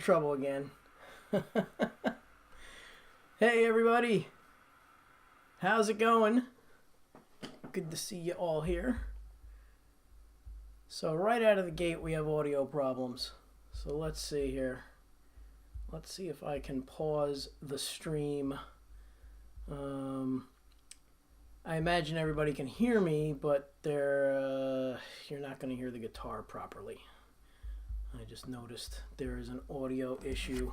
trouble again. Hey everybody, how's it going? Good to see you all here. So right out of the gate we have audio problems. So let's see here. Let's see if I can pause the stream. I imagine everybody can hear me, but you're not going to hear the guitar properly. I just noticed there is an audio issue.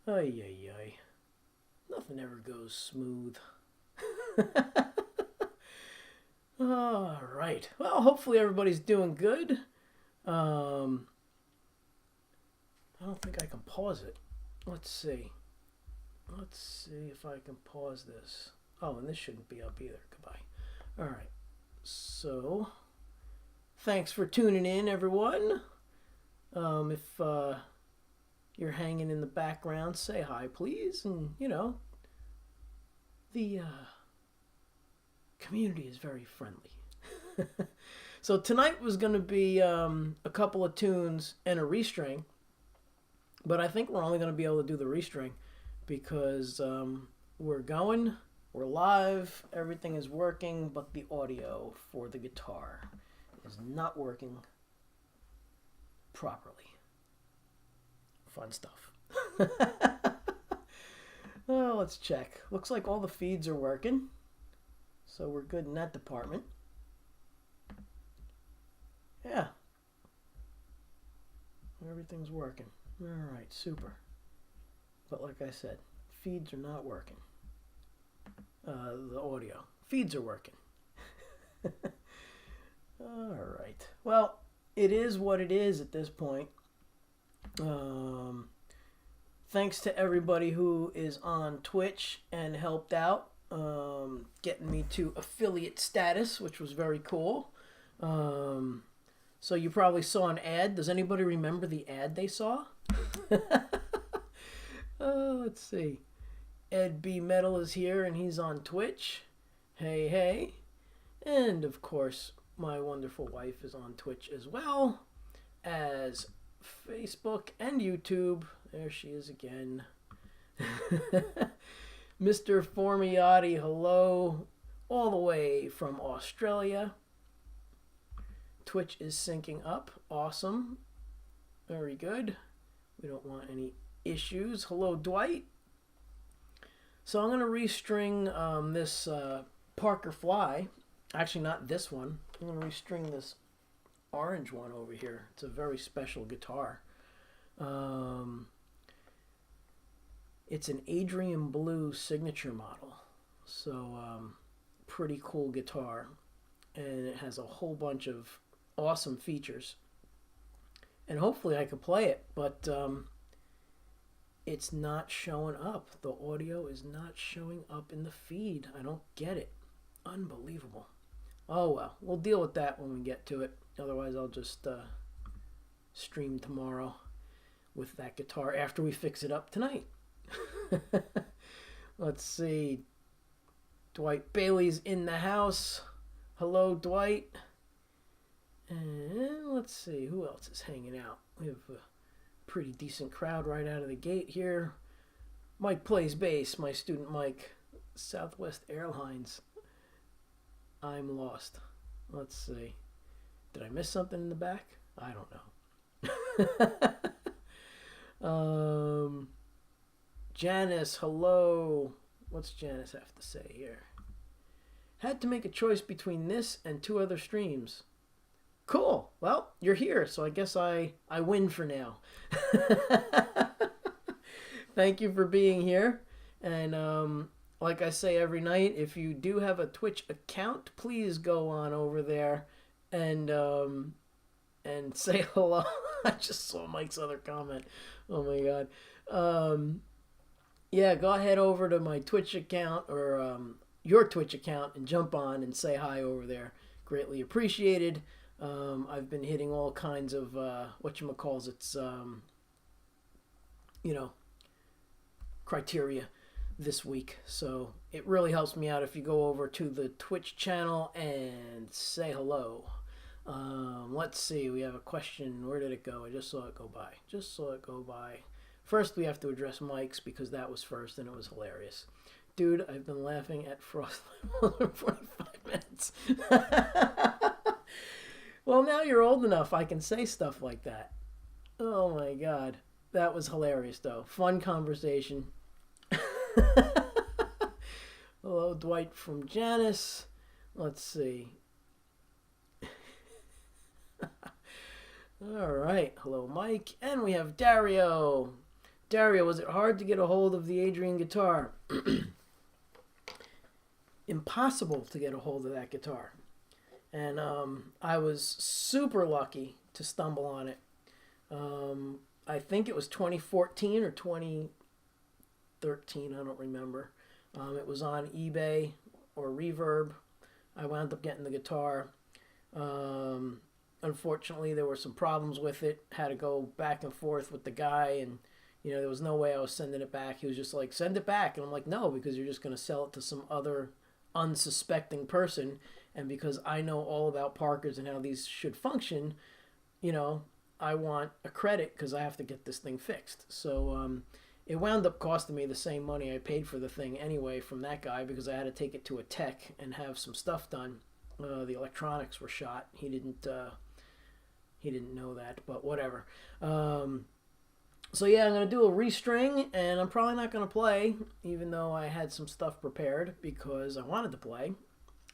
Ay, ay, ay. Nothing ever goes smooth. All right. Well, hopefully everybody's doing good. I don't think I can pause it. Let's see. Let's see if I can pause this. Oh, and this shouldn't be up either. Goodbye. All right. So, thanks for tuning in, everyone. If you're hanging in the background, say hi, please. And, the community is very friendly. So tonight was going to be a couple of tunes and a restring. But I think we're only going to be able to do the restring because we're live, everything is working, but the audio for the guitar is not working properly. Fun stuff. Oh, let's check. Looks like all the feeds are working, so we're good in that department. Yeah. Everything's working. All right, super. But like I said, feeds are not working. The audio. Feeds are working. All right. Well, it is what it is at this point. Thanks to everybody who is on Twitch and helped out, getting me to affiliate status, which was very cool. So you probably saw an ad. Does anybody remember the ad they saw? Let's see. Ed B. Metal is here and he's on Twitch. Hey, hey. And of course, my wonderful wife is on Twitch as well as Facebook and YouTube. There she is again. Mr. Formiati, hello. All the way from Australia. Twitch is syncing up. Awesome. Very good. We don't want any issues. Hello, Dwight. So I'm going to restring this Parker Fly. Actually, not this one. I'm going to restring this orange one over here. It's a very special guitar. It's an Adrian Blue signature model. So, pretty cool guitar. And it has a whole bunch of awesome features. And hopefully I could play it, but it's not showing up. The audio is not showing up in the feed. I don't get it. Unbelievable. Oh well, we'll deal with that when we get to it. Otherwise I'll just stream tomorrow with that guitar after we fix it up tonight. Let's see. Dwight Bailey's in the house. Hello, Dwight. And let's see, who else is hanging out? We have a pretty decent crowd right out of the gate here. Mike plays bass, my student Mike. Southwest Airlines. I'm lost. Let's see. Did I miss something in the back? I don't know. Janice, hello. What's Janice have to say here? Had to make a choice between this and 2 other streams. Cool. Well, you're here, so I guess I win for now. Thank you for being here. And like I say every night, if you do have a Twitch account, please go on over there and say hello. I just saw Mike's other comment. Oh my god. Yeah, go ahead over to my Twitch account or your Twitch account and jump on and say hi over there. Greatly appreciated. I've been hitting all kinds of whatchamacallits, criteria this week. So it really helps me out if you go over to the Twitch channel and say hello. Let's see. We have a question. Where did it go? I just saw it go by. Just saw it go by. First, we have to address Mike's because that was first and it was hilarious. Dude, I've been laughing at Frost for 45 minutes. Well, now you're old enough. I can say stuff like that. Oh my God. That was hilarious, though. Fun conversation. Hello, Dwight from Janice. Let's see. All right. Hello, Mike. And we have Dario. Dario, was it hard to get a hold of the Adrian guitar? Impossible to get a hold of that guitar. And I was super lucky to stumble on it. I think it was 2014 or 2013. I don't remember. It was on eBay or Reverb. I wound up getting the guitar. Unfortunately, there were some problems with it. Had to go back and forth with the guy, and there was no way I was sending it back. He was just like, "Send it back," and I'm like, "No, because you're just going to sell it to some other unsuspecting person." And because I know all about Parkers and how these should function, I want a credit because I have to get this thing fixed. So it wound up costing me the same money I paid for the thing anyway from that guy because I had to take it to a tech and have some stuff done. The electronics were shot. He didn't know that, but whatever. So yeah, I'm going to do a restring, and I'm probably not going to play, even though I had some stuff prepared because I wanted to play.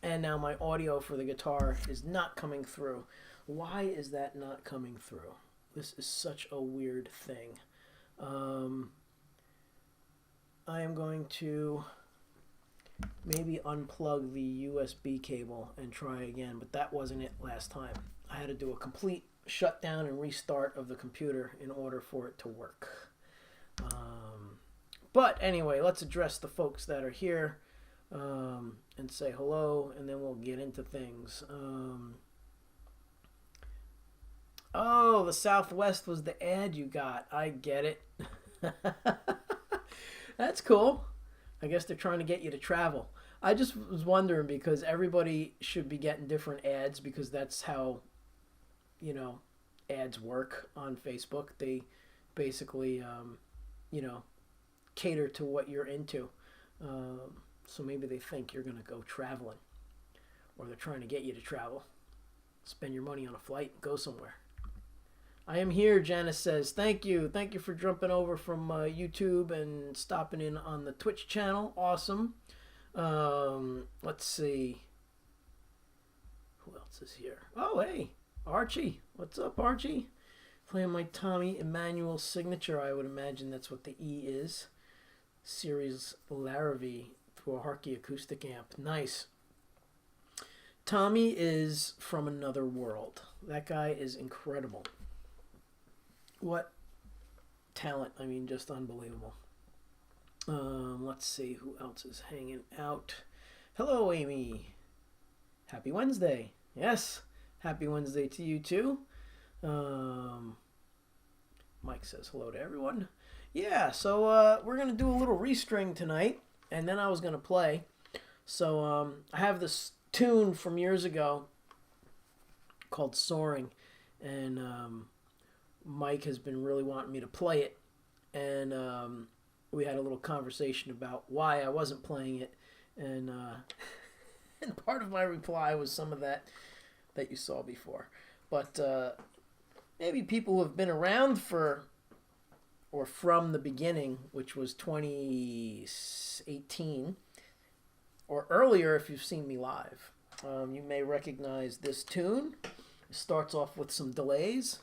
And now my audio for the guitar is not coming through. Why is that not coming through? This is such a weird thing. I am going to maybe unplug the USB cable and try again, but that wasn't it last time. I had to do a complete shutdown and restart of the computer in order for it to work. But anyway, let's address the folks that are here and say hello, and then we'll get into things. Oh, the Southwest was the ad you got. I get it. That's cool. I guess they're trying to get you to travel. I just was wondering because everybody should be getting different ads because that's how, ads work on Facebook. They basically, cater to what you're into. So maybe they think you're going to go traveling, or they're trying to get you to travel. Spend your money on a flight and go somewhere. I am here, Janice says. Thank you. Thank you for jumping over from YouTube and stopping in on the Twitch channel. Awesome. Let's see. Who else is here? Oh, hey, Archie. What's up, Archie? Playing my Tommy Emmanuel signature. I would imagine that's what the E is. Series Larrivee through a Harkey acoustic amp. Nice. Tommy is from another world. That guy is incredible. What talent. I mean, just unbelievable. Let's see who else is hanging out. Hello, Amy. Happy Wednesday. Yes, happy Wednesday to you too. Mike says hello to everyone. Yeah, so we're going to do a little restring tonight, and then I was going to play. So I have this tune from years ago called Soaring, and Mike has been really wanting me to play it, and we had a little conversation about why I wasn't playing it, and and part of my reply was some of that you saw before. But maybe people who have been around for or from the beginning, which was 2018, or earlier if you've seen me live, you may recognize this tune. It starts off with some delays.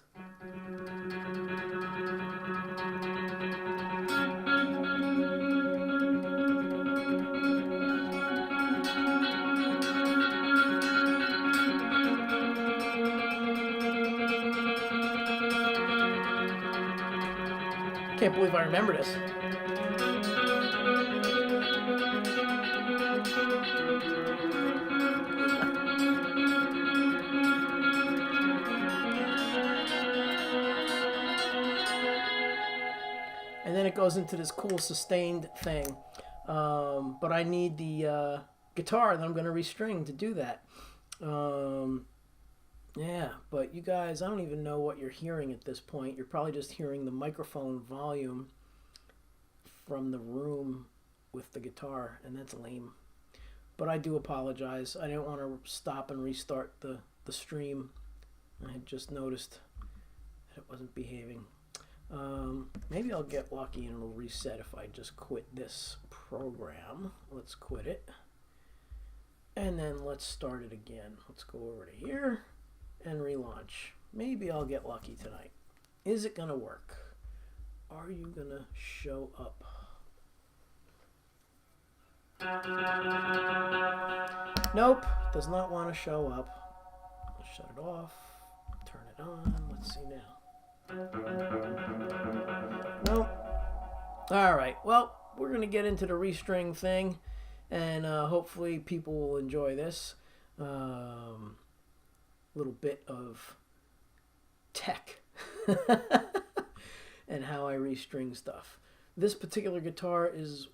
Can't believe I remember this. And then it goes into this cool sustained thing. But I need the guitar that I'm going to restring to do that. Yeah, but you guys, I don't even know what you're hearing at this point. You're probably just hearing the microphone volume from the room with the guitar, and that's lame. But I do apologize. I didn't want to stop and restart the stream. I had just noticed that it wasn't behaving. Maybe I'll get lucky and it'll reset if I just quit this program. Let's quit it. And then let's start it again. Let's go over to here and relaunch. Maybe I'll get lucky tonight. Is it going to work? Are you going to show up? Nope, does not want to show up. Let's shut it off, turn it on. Let's see now. Nope. All right, well, we're going to get into the restring thing, and hopefully people will enjoy this. Little bit of tech and how I restring stuff. This particular guitar is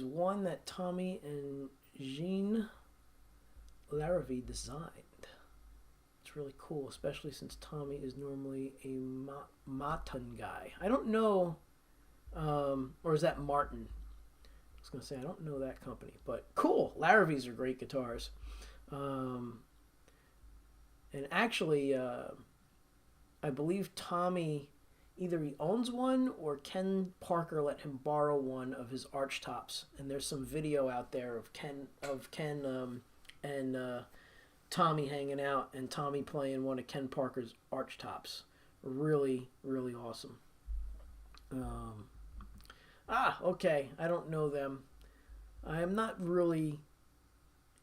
one that Tommy and Jean Larrivee designed. It's really cool, especially since Tommy is normally a Martin guy. I don't know, or is that Martin? I was going to say, I don't know that company, but cool. Larrivees are great guitars. And actually, I believe Tommy, either he owns one or Ken Parker let him borrow one of his arch tops. And there's some video out there of Ken and Tommy hanging out and Tommy playing one of Ken Parker's arch tops. Really, really awesome. Okay. I don't know them. I am not really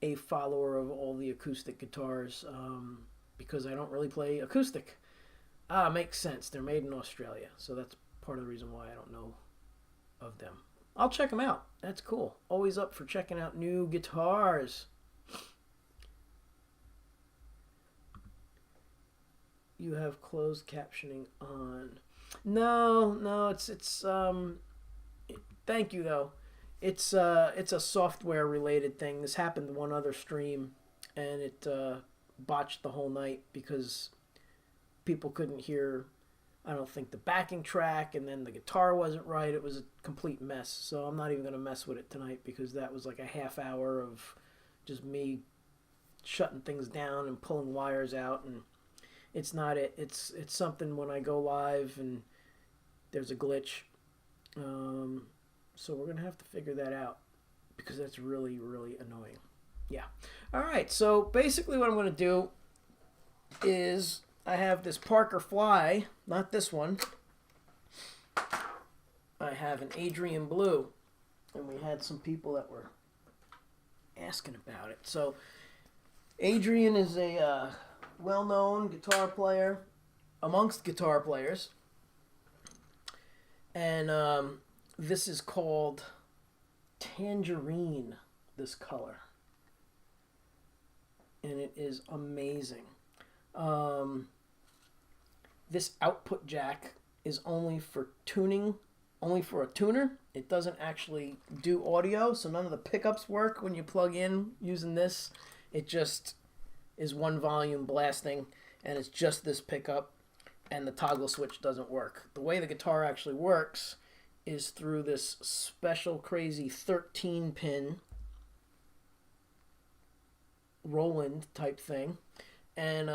a follower of all the acoustic guitars because I don't really play acoustic. Makes sense. They're made in Australia, so that's part of the reason why I don't know of them. I'll check them out. That's cool. Always up for checking out new guitars. You have closed captioning on. No, it's thank you though. It's a software related thing. This happened one other stream, and it botched the whole night because people couldn't hear, I don't think, the backing track, and then the guitar wasn't right. It was a complete mess. So I'm not even going to mess with it tonight because that was like a half hour of just me shutting things down and pulling wires out, and it's not it. It's something when I go live and there's a glitch. So we're going to have to figure that out because that's really, really annoying. Yeah. All right. So basically what I'm going to do is I have this Parker Fly, not this one. I have an Adrian Blue, and we had some people that were asking about it. So Adrian is a well-known guitar player amongst guitar players, and this is called Tangerine, this color, and it is amazing. This output jack is only for tuning, only for a tuner. It doesn't actually do audio, so none of the pickups work when you plug in using this. It just is one volume blasting, and it's just this pickup, and the toggle switch doesn't work. The way the guitar actually works is through this special crazy 13-pin Roland type thing, and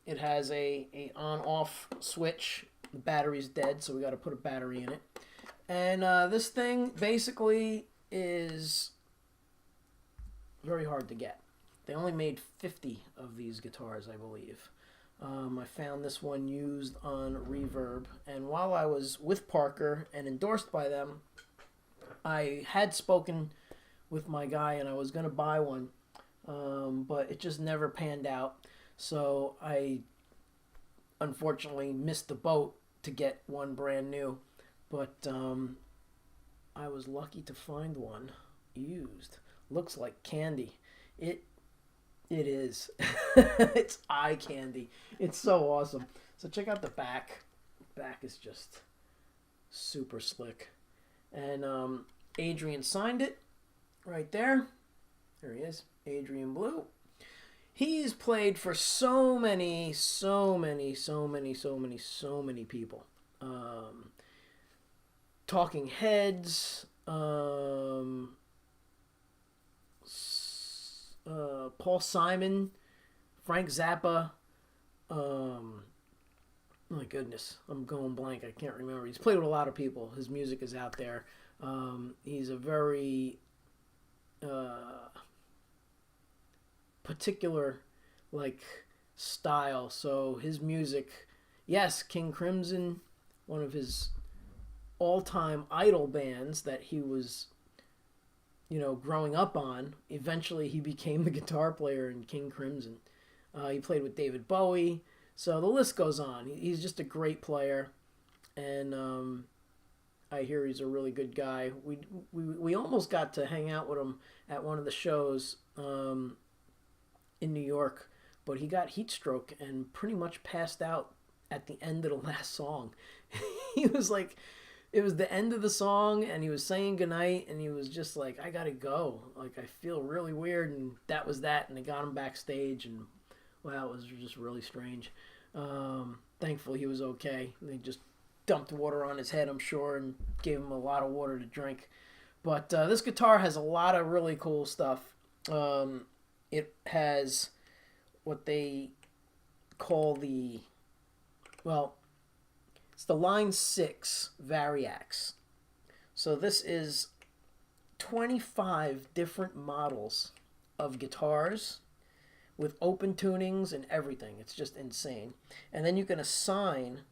it has a on-off switch. The battery's dead, so we got to put a battery in it. And this thing basically is very hard to get. They only made 50 of these guitars, I believe. I found this one used on Reverb, and while I was with Parker and endorsed by them, I had spoken with my guy and I was going to buy one, but it just never panned out. So I unfortunately missed the boat to get one brand new, but I was lucky to find one used. Looks like candy. It is. It's eye candy. It's so awesome. So check out the back. Back is just super slick. And Adrian signed it right there. There he is, Adrian Blue. He's played for so many, so many, so many, so many, so many people. Talking Heads, Paul Simon, Frank Zappa. My goodness, I'm going blank. I can't remember. He's played with a lot of people. His music is out there. He's a very particular like style. So his music, yes, King Crimson, one of his all-time idol bands that he was, growing up on. Eventually, he became the guitar player in King Crimson. He played with David Bowie. So the list goes on. He's just a great player, and I hear he's a really good guy. We almost got to hang out with him at one of the shows in New York, but he got heat stroke and pretty much passed out at the end of the last song. He was like, it was the end of the song, and he was saying goodnight, and he was just like, I gotta go. Like, I feel really weird, and that was that, and they got him backstage, and wow, it was just really strange. Thankfully, he was okay. They just dumped water on his head, I'm sure, and gave him a lot of water to drink. But this guitar has a lot of really cool stuff. It has what they call it's the Line 6 Variax. So this is 25 different models of guitars with open tunings and everything. It's just insane. And then you can assign,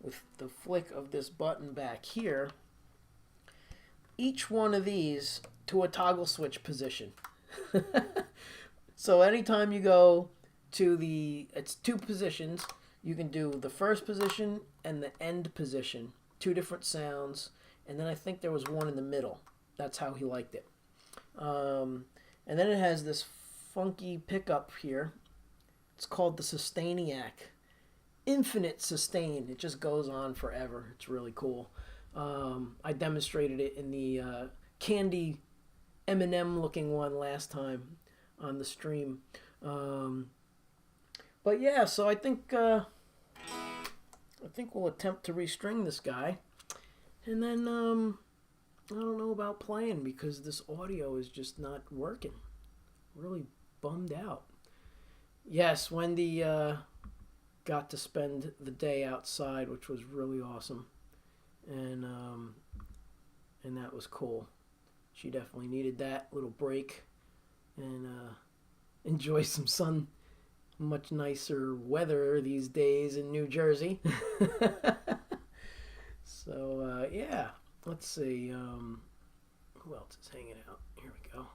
with the flick of this button back here, each one of these to a toggle switch position. So anytime you go to it's two positions, you can do the first position and the end position, two different sounds, and then I think there was one in the middle. That's how he liked it. And then it has this funky pickup here. It's called the Sustainiac. Infinite sustain. It just goes on forever. It's really cool. I demonstrated it in the candy M&M looking one last time on the stream. But yeah, so I think we'll attempt to restring this guy, and then I don't know about playing because this audio is just not working. Really bummed out. Yes, Wendy got to spend the day outside, which was really awesome, and that was cool. She definitely needed that little break and enjoy some sun. Much nicer weather these days in New Jersey. So yeah, let's see. Who else is hanging out? Here we go.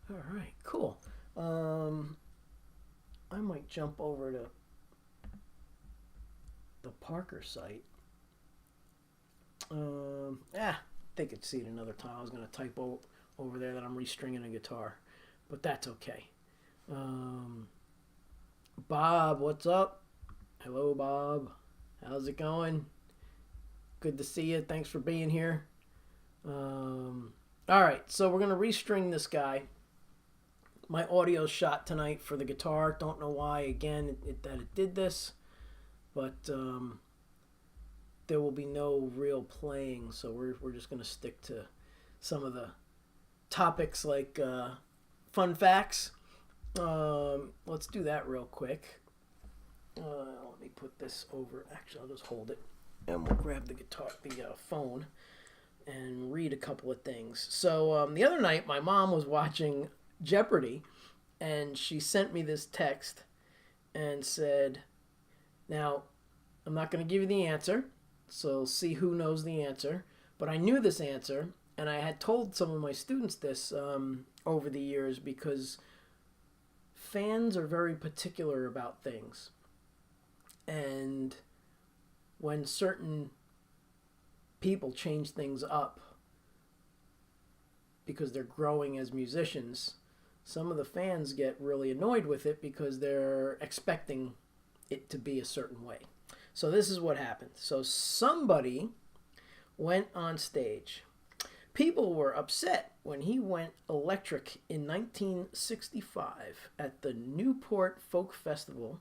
All right, cool. I might jump over to the Parker site. They could see it another time. I was going to type over there that I'm restringing a guitar, but that's okay. Bob, what's up? Hello, Bob. How's it going? Good to see you. Thanks for being here. All right, so we're going to restring this guy. My audio's shot tonight for the guitar. Don't know why, again, that it did this, but there will be no real playing, so we're just going to stick to some of the topics like fun facts. Let's do that real quick. Let me put this over. Actually, I'll just hold it, and we'll grab the guitar, the phone, and read a couple of things. So the other night, my mom was watching Jeopardy, and she sent me this text and said, "Now, I'm not going to give you the answer, so see who knows the answer. But I knew this answer, and I had told some of my students this over the years because fans are very particular about things. And when certain people change things up because they're growing as musicians, some of the fans get really annoyed with it because they're expecting it to be a certain way. So this is what happened. So somebody went on stage. People were upset when he went electric in 1965 at the Newport Folk Festival,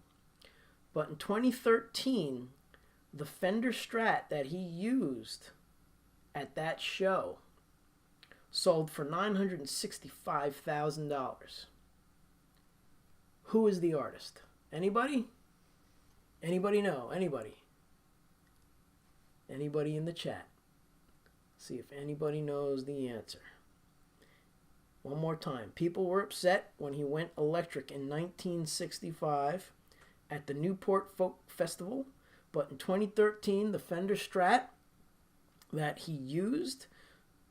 but in 2013, the Fender Strat that he used at that show sold for $965,000. Who is the artist? Anybody? Anybody know? Anybody? Anybody in the chat? See if anybody knows the answer. One more time. People were upset when he went electric in 1965 at the Newport Folk Festival, but in 2013, the Fender Strat that he used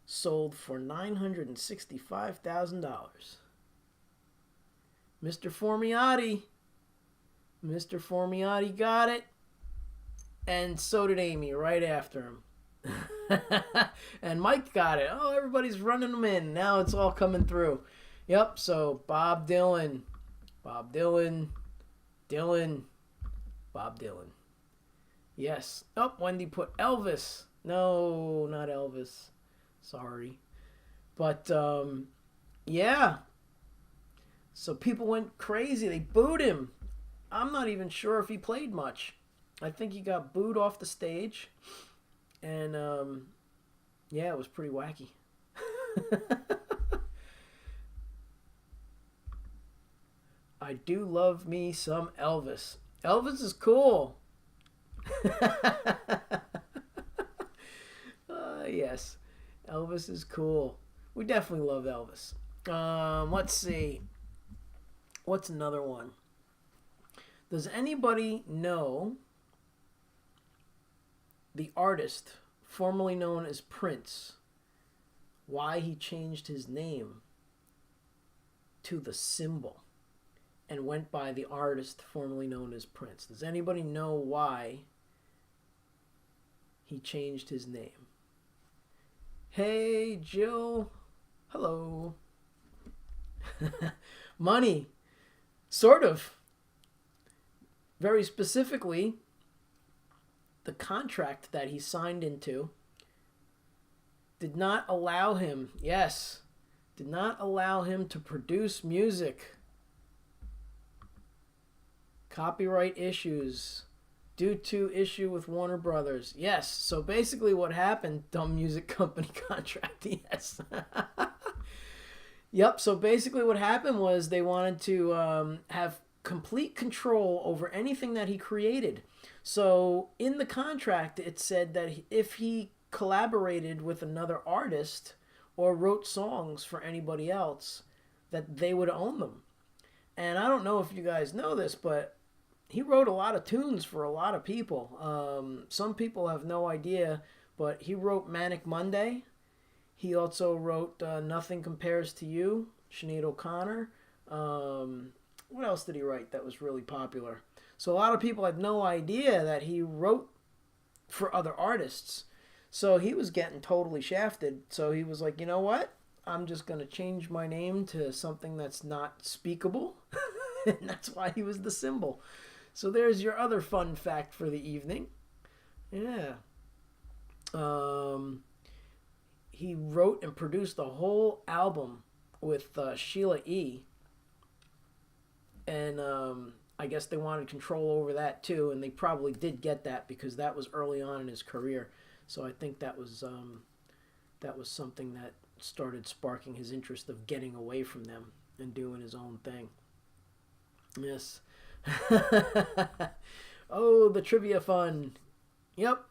sold for $965,000. Mr. Formiati. Mr. Formiati got it. And so did Amy right after him. And Mike got it. Oh, everybody's running them in. Now it's all coming through. Yep, so Bob Dylan. Bob Dylan. Dylan. Bob Dylan. Yes. Oh, Wendy put Elvis. No, not Elvis. Sorry. But, yeah. So people went crazy. They booed him. I'm not even sure if he played much. I think he got booed off the stage. And, yeah, it was pretty wacky. I do love me some Elvis. Elvis is cool. Yes, Elvis is cool. We definitely love Elvis. Let's see. What's another one? Does anybody know the artist formerly known as Prince, why he changed his name to The Symbol and went by the artist formerly known as Prince? Does anybody know why he changed his name? Hey, Jill. Hello. Money. Sort of. Very specifically, the contract that he signed into did not allow him, did not allow him to produce music. Copyright issues due to issue with Warner Brothers. Yes, so basically what happened, dumb music company contract, yes. Yep, so basically what happened was they wanted to have complete control over anything that he created. So in the contract, it said that if he collaborated with another artist or wrote songs for anybody else, that they would own them. And I don't know if you guys know this, but he wrote a lot of tunes for a lot of people. Some people have no idea, but he wrote Manic Monday. He also wrote Nothing Compares to You, Sinead O'Connor. What else did he write that was really popular? So a lot of people had no idea that he wrote for other artists. So he was getting totally shafted. So he was like, you know what? I'm just going to change my name to something that's not speakable. And that's why he was The Symbol. So there's your other fun fact for the evening. Yeah. He wrote and produced a whole album with Sheila E. And I guess they wanted control over that too, and they probably did get that because that was early on in his career. So I think that was something that started sparking his interest of getting away from them and doing his own thing. Yes. Oh, the trivia fun. Yep.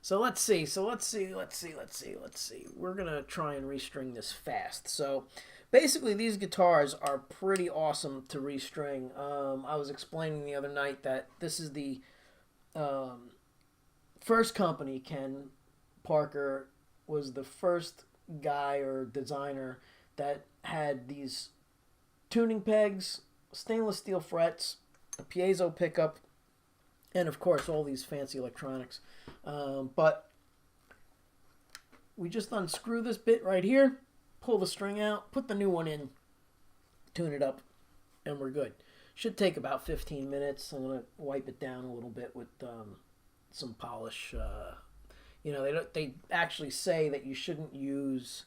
So let's see. We're going to try and restring this fast. So basically, these guitars are pretty awesome to restring. I was explaining the other night that this is the first company. Ken Parker was the first guy or designer that had these tuning pegs, stainless steel frets, a piezo pickup, and of course all these fancy electronics. But we just unscrew this bit right here, pull the string out, put the new one in, tune it up, and we're good. Should take about 15 minutes. I'm going to wipe it down a little bit with some polish. They actually say that you shouldn't use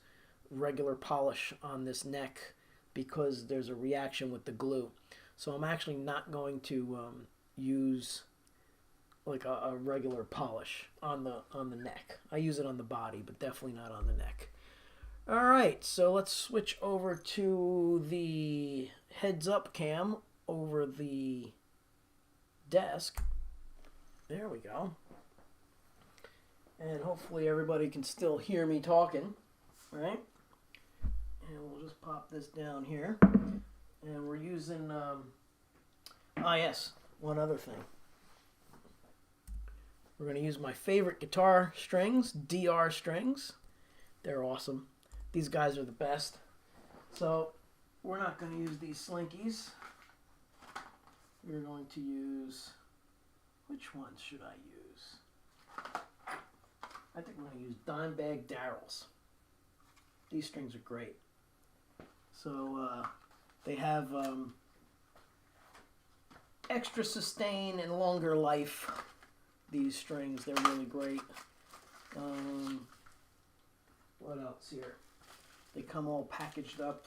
regular polish on this neck because there's a reaction with the glue. So I'm actually not going to use like a regular polish on the neck. I use it on the body, but definitely not on the neck. All right, so let's switch over to the heads-up cam over the desk. There we go. And hopefully everybody can still hear me talking, right? And we'll just pop this down here. And we're using, yes, one other thing. We're going to use my favorite guitar strings, DR strings. They're awesome. These guys are the best. So we're not going to use these Slinkies. We're going to use, which ones should I use? I think we're going to use Dimebag Darrells. These strings are great. So they have extra sustain and longer life. These strings, they're really great. What else here? They come all packaged up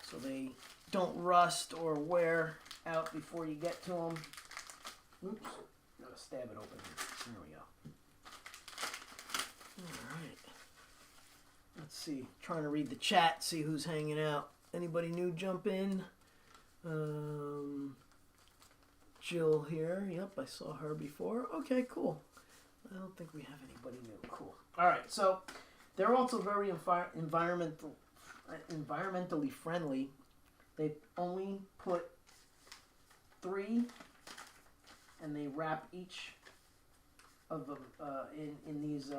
so they don't rust or wear out before you get to them. Oops, gotta stab it open. There we go. Alright. Let's see. Trying to read the chat, see who's hanging out. Anybody new jump in? Jill here. Yep, I saw her before. Okay, cool. I don't think we have anybody new. Cool. Alright, so they're also very environmentally friendly. They only put 3, and they wrap each of them in these.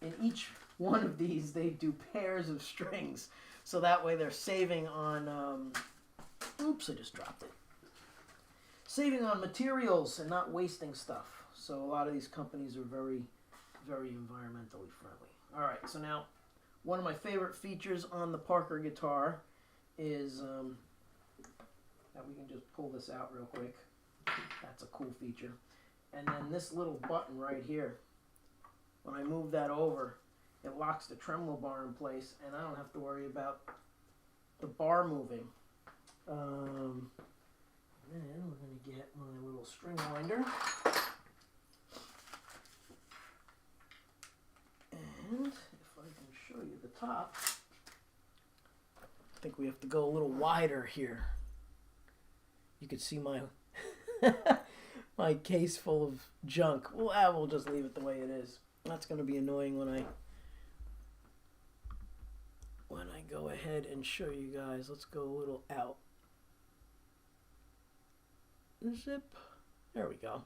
In each one of these, they do pairs of strings, so that way they're saving on. Oops, I just dropped it. Saving on materials and not wasting stuff. So a lot of these companies are very, very environmentally friendly. All right, so now one of my favorite features on the Parker guitar is that we can just pull this out real quick. That's a cool feature. And then this little button right here, when I move that over, it locks the tremolo bar in place, and I don't have to worry about the bar moving. Then we're going to get my little string winder. And if I can show you the top, I think we have to go a little wider here. You can see my my case full of junk. We'll just leave it the way it is. That's going to be annoying when I go ahead and show you guys. Let's go a little out. Zip. There we go.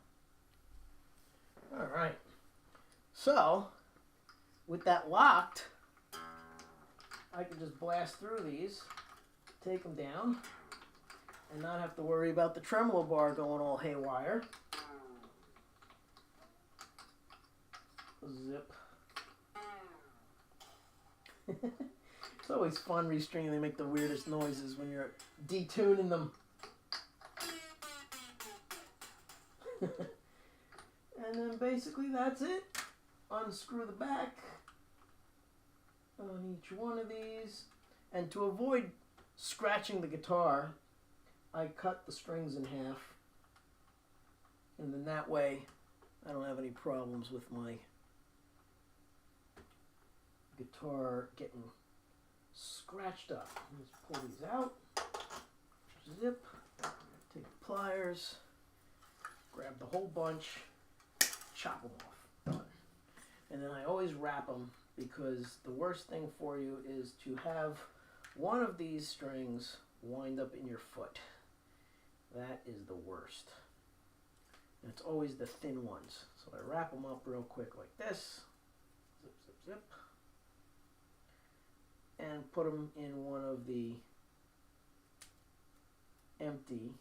All right. So, with that locked, I can just blast through these, take them down, and not have to worry about the tremolo bar going all haywire. Zip. It's always fun restringing. They make the weirdest noises when you're detuning them. And then basically that's it. Unscrew the back on each one of these. And to avoid scratching the guitar, I cut the strings in half. And then that way I don't have any problems with my guitar getting scratched up. Let's pull these out. Zip. Take the pliers. Grab the whole bunch. Chop them off. Done. And then I always wrap them, because the worst thing for you is to have one of these strings wind up in your foot. That is the worst. And it's always the thin ones. So I wrap them up real quick like this. Zip, zip, zip. And put them in one of the empty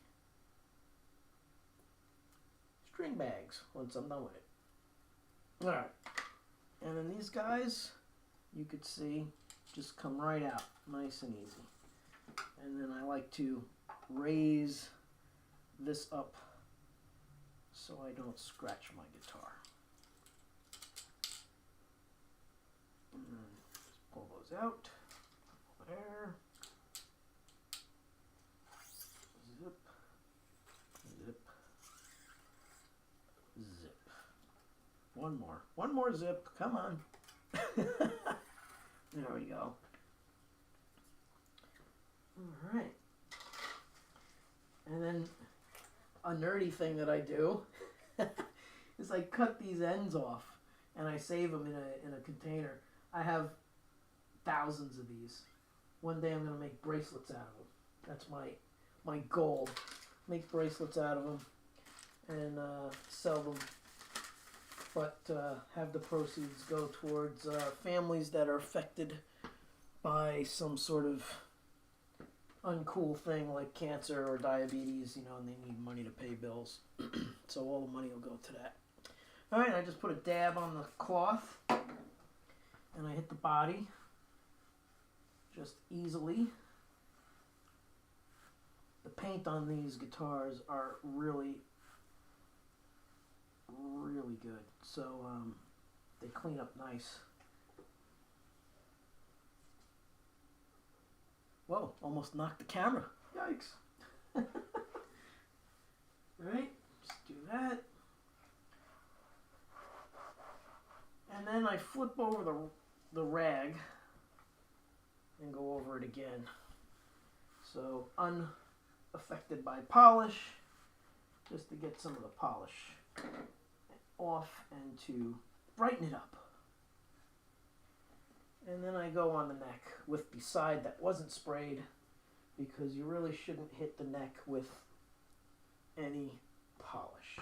string bags once I'm done with it. Alright. And then these guys, you could see, just come right out. Nice and easy. And then I like to raise this up so I don't scratch my guitar. And then just pull those goes out. There. Zip. Zip. Zip. One more. One more zip. Come on. There we go. All right. And then a nerdy thing that I do is I cut these ends off and I save them in a container. I have thousands of these. One day I'm going to make bracelets out of them. That's my goal. Make bracelets out of them and sell them. But have the proceeds go towards families that are affected by some sort of uncool thing like cancer or diabetes, you know, and they need money to pay bills. So all the money will go to that. All right, I just put a dab on the cloth and I hit the body just easily. The paint on these guitars are really good. So they clean up nice. Whoa, almost knocked the camera. Yikes. Alright, just do that. And then I flip over the rag and go over it again. So unaffected by polish, just to get some of the polish off and to brighten it up. And then I go on the neck with the side that wasn't sprayed, because you really shouldn't hit the neck with any polish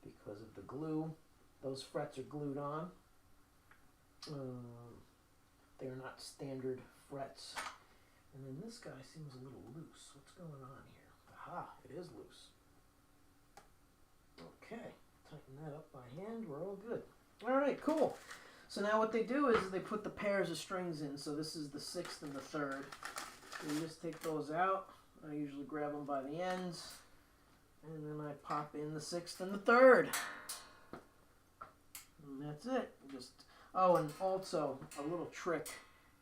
because of the glue. Those frets are glued on. They're not standard frets. And then this guy seems a little loose. What's going on here? Aha, it is loose. Okay, tighten that up by hand. We're all good. All right, cool. So now what they do is they put the pairs of strings in. So this is the 6th and the 3rd. So you just take those out. I usually grab them by the ends. And then I pop in the 6th and the 3rd. And that's it. Just and also a little trick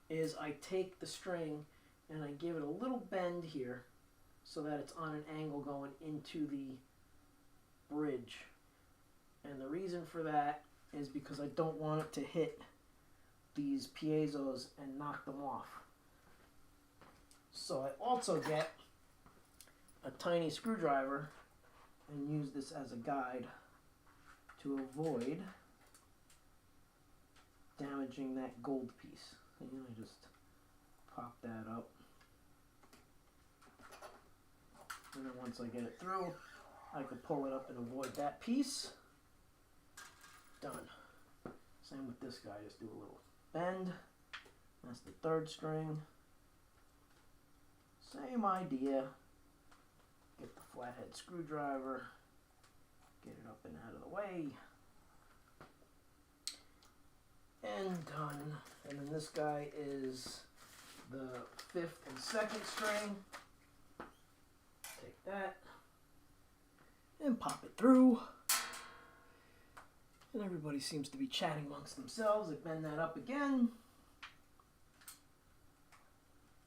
is I take the string and I give it a little bend here so that it's on an angle going into the bridge. And the reason for that is because I don't want it to hit these piezos and knock them off. So I also get a tiny screwdriver and use this as a guide to avoid damaging that gold piece. And I just pop that up. And then once I get it through, I could pull it up and avoid that piece. Done. Same with this guy, just do a little bend. That's the 3rd string. Same idea. Get the flathead screwdriver, get it up and out of the way. And done. And then this guy is the 5th and 2nd string. Take that and pop it through. And everybody seems to be chatting amongst themselves. I bend that up again.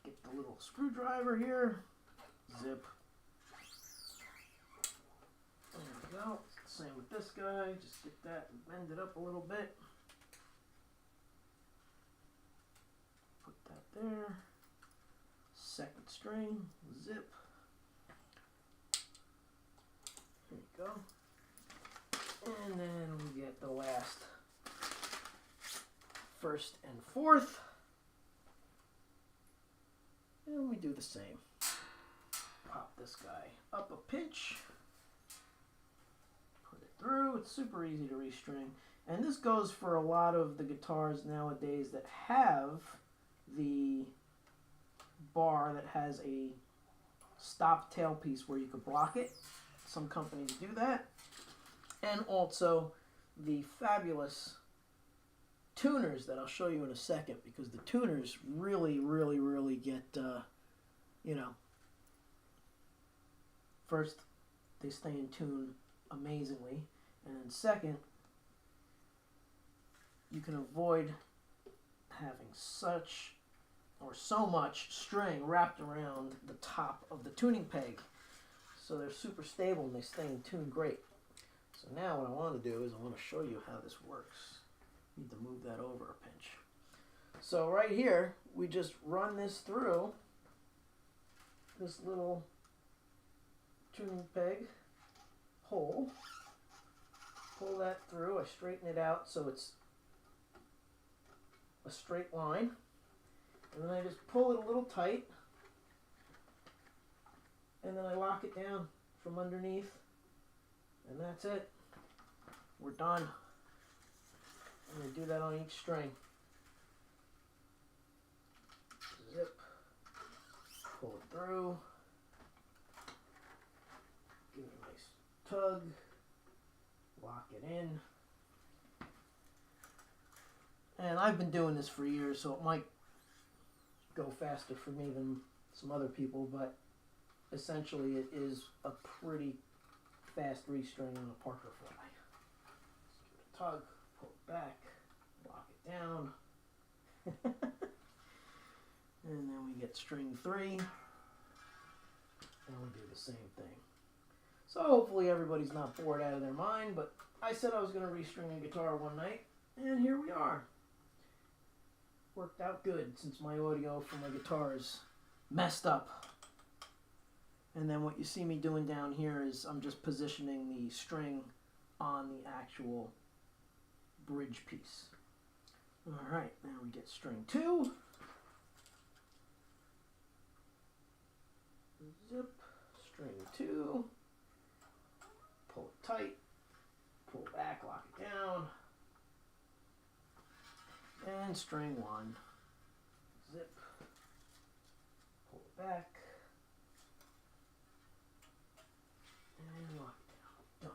Get the little screwdriver here. Zip. There we go. Same with this guy. Just get that and bend it up a little bit. Put that there. 2nd string. Zip. There you go. And then we get the last 1st and 4th. And we do the same. Pop this guy up a pinch. Put it through. It's super easy to restring. And this goes for a lot of the guitars nowadays that have the bar that has a stop tailpiece where you could block it. Some companies do that. And also the fabulous tuners that I'll show you in a second, because the tuners really get, you know, first, they stay in tune amazingly, and then second, you can avoid having such or so much string wrapped around the top of the tuning peg. So they're super stable and they stay in tune great. So now what I want to do is I want to show you how this works. Need to move that over a pinch. So right here, we just run this through this little tuning peg hole. Pull that through. I straighten it out so it's a straight line. And then I just pull it a little tight. And then I lock it down from underneath. And that's it. We're done. I'm going to do that on each string. Zip. Pull it through. Give it a nice tug. Lock it in. And I've been doing this for years, so it might go faster for me than some other people, but essentially it is a pretty fast restring on a Parker fly. Let's give it a tug, pull it back, lock it down. And then we get string 3, and we do the same thing. So hopefully everybody's not bored out of their mind, but I said I was going to restring a guitar one night, and here we are. Worked out good since my audio for my guitar is messed up. And then what you see me doing down here is I'm just positioning the string on the actual bridge piece. Alright, now we get string 2. Zip, string 2. Pull it tight, pull back, lock it down. And string 1. Zip, pull it back. And lock it down.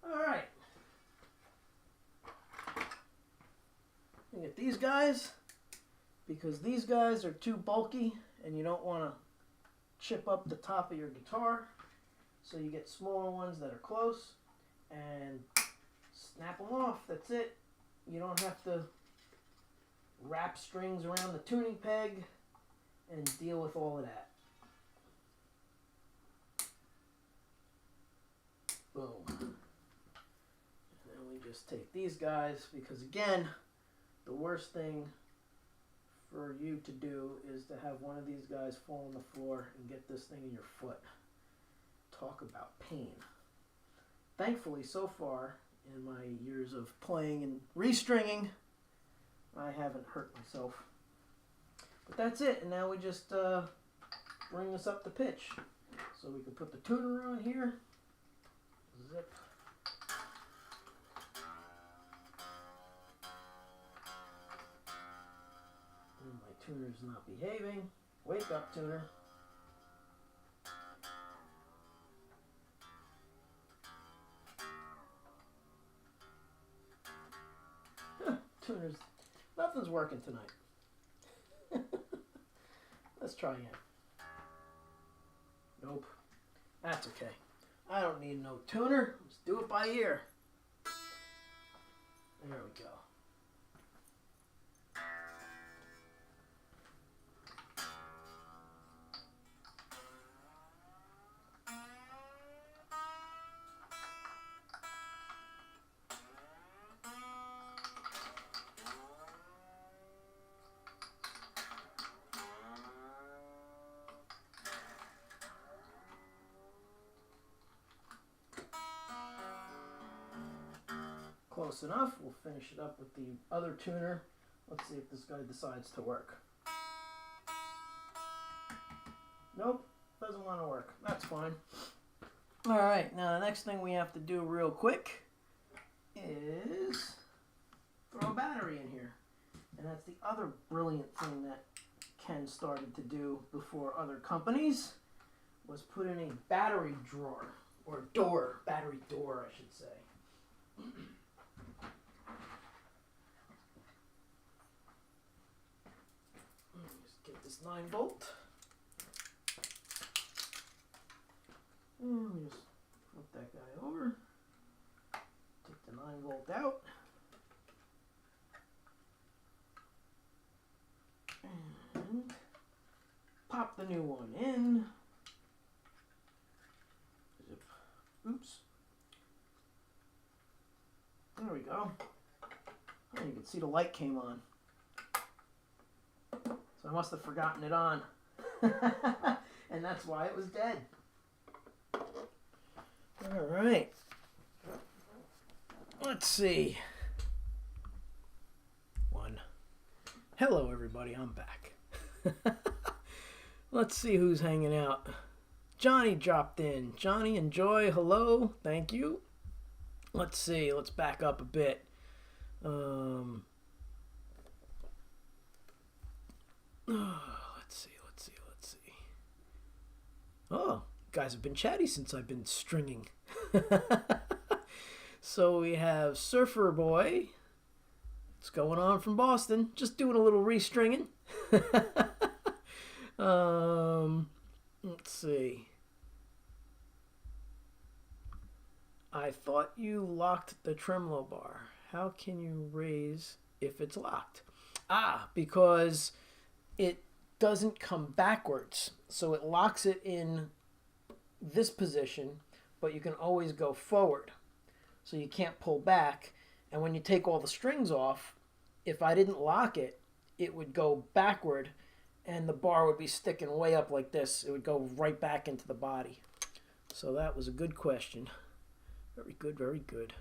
Done. Alright. You get these guys, because these guys are too bulky and you don't want to chip up the top of your guitar. So you get smaller ones that are close and snap them off. That's it. You don't have to wrap strings around the tuning peg and deal with all of that. Boom. And then we just take these guys, because again, the worst thing for you to do is to have one of these guys fall on the floor and get this thing in your foot. Talk about pain. Thankfully, so far in my years of playing and restringing, I haven't hurt myself. But that's it, and now we just bring this up the pitch. So we can put the tuner on here. Zip. And my tuner's not behaving. Wake up, tuner. Tuner's, nothing's working tonight. Let's try again. Nope. That's okay. I don't need no tuner. Let's do it by ear. There we go. Close enough. We'll finish it up with the other tuner. Let's see if this guy decides to work. Nope, doesn't want to work. That's fine. Alright, now the next thing we have to do real quick is throw a battery in here. And that's the other brilliant thing that Ken started to do before other companies, was put in a battery drawer, or door, battery door I should say. Just get this 9-volt. And we just flip that guy over. Take the 9-volt out. the new one in. Oops. There we go. Oh, you can see the light came on. So I must have forgotten it on. And that's why it was dead. All right. Let's see. One. Hello, everybody. I'm back. Let's see who's hanging out. Johnny dropped in. Johnny and Joy, hello. Thank you. Let's see. Let's back up a bit. Let's see. Oh, guys have been chatty since I've been stringing. So we have Surfer Boy. What's going on from Boston? Just doing a little restringing. Let's see. I thought you locked the tremolo bar. How can you raise if it's locked? Because it doesn't come backwards. So it locks it in this position, but you can always go forward. So you can't pull back. And when you take all the strings off, if I didn't lock it, it would go backward and the bar would be sticking way up like this. It would go right back into the body. So that was a good question. Very good, very good.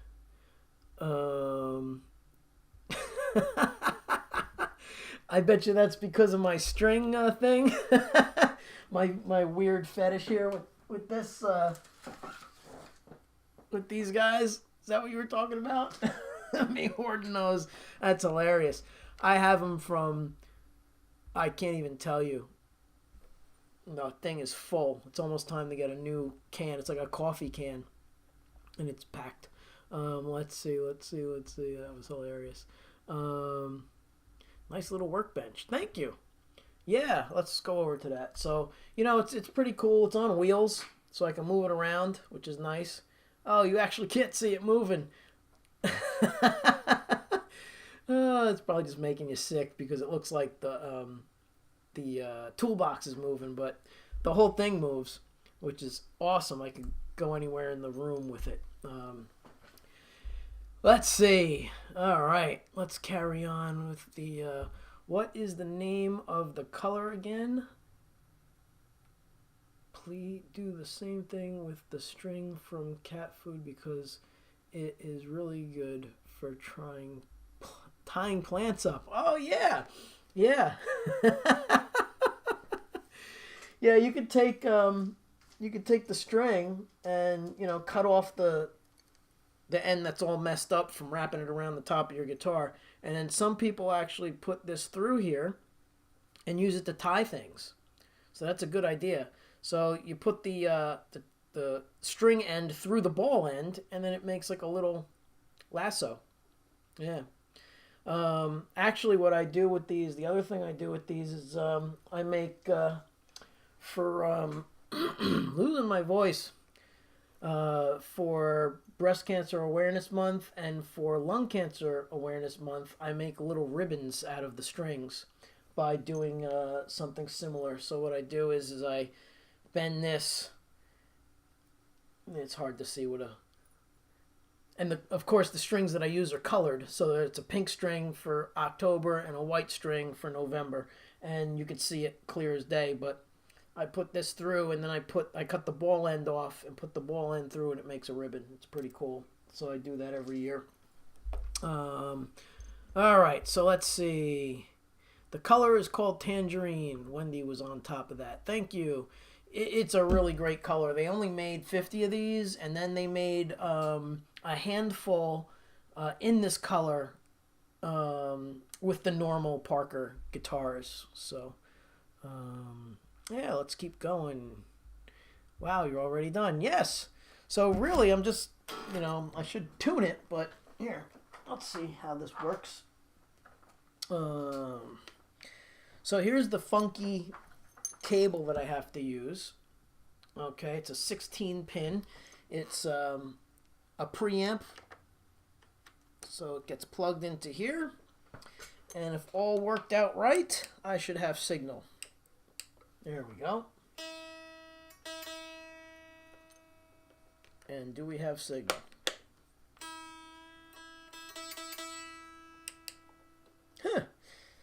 I bet you that's because of my string thing. my weird fetish here with this with these guys. Is that what you were talking about? Me hoarding those. That's hilarious. I have them from, I can't even tell you. The thing is full. It's almost time to get a new can. It's like a coffee can. And it's packed. Let's see. That was hilarious. Nice little workbench. Thank you. Yeah, let's go over to that. So, it's pretty cool. It's on wheels, so I can move it around, which is nice. Oh, you actually can't see it moving. It's probably just making you sick because it looks like the toolbox is moving, but the whole thing moves, which is awesome. I could go anywhere in the room with it. Let's see. All right, let's carry on with the. What is the name of the color again? Please do the same thing with the string from cat food because it is really good for tying plants up. Oh yeah. Yeah, you could take the string and cut off the end that's all messed up from wrapping it around the top of your guitar, and then some people actually put this through here and use it to tie things. So that's a good idea. So you put the string end through the ball end, and then it makes like a little lasso. Yeah. Actually, what I do with these, the other thing I do with these is I make for losing my voice for Breast Cancer Awareness Month and for Lung Cancer Awareness Month, I make little ribbons out of the strings by doing something similar. So what I do is I bend this. It's hard to see what a... And of course the strings that I use are colored, so it's a pink string for October and a white string for November, and you can see it clear as day. But I put this through, and then I cut the ball end off and put the ball end through, and it makes a ribbon. It's pretty cool. So I do that every year. All right, so let's see. The color is called Tangerine. Wendy was on top of that. Thank you. It's a really great color. They only made 50 of these, and then they made a handful in this color with the normal Parker guitars. So, yeah, let's keep going. Wow, you're already done. Yes. So really, I'm just, I should tune it, but here, let's see how this works. So here's the funky cable that I have to use. Okay, it's a 16 pin. It's a preamp, so it gets plugged into here, and if all worked out right, I should have signal. There we go. And do we have signal? Huh.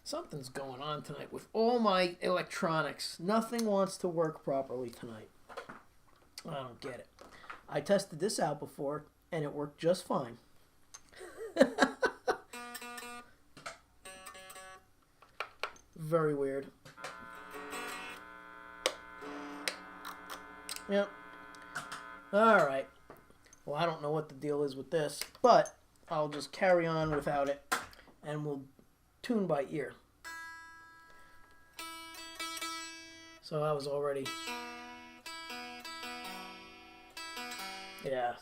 Something's going on tonight with all my electronics. Nothing wants to work properly tonight. I don't get it. I tested this out before, and it worked just fine. Very weird. Yep. Alright. Well, I don't know what the deal is with this, but I'll just carry on without it, and we'll tune by ear. So I was already... Yes.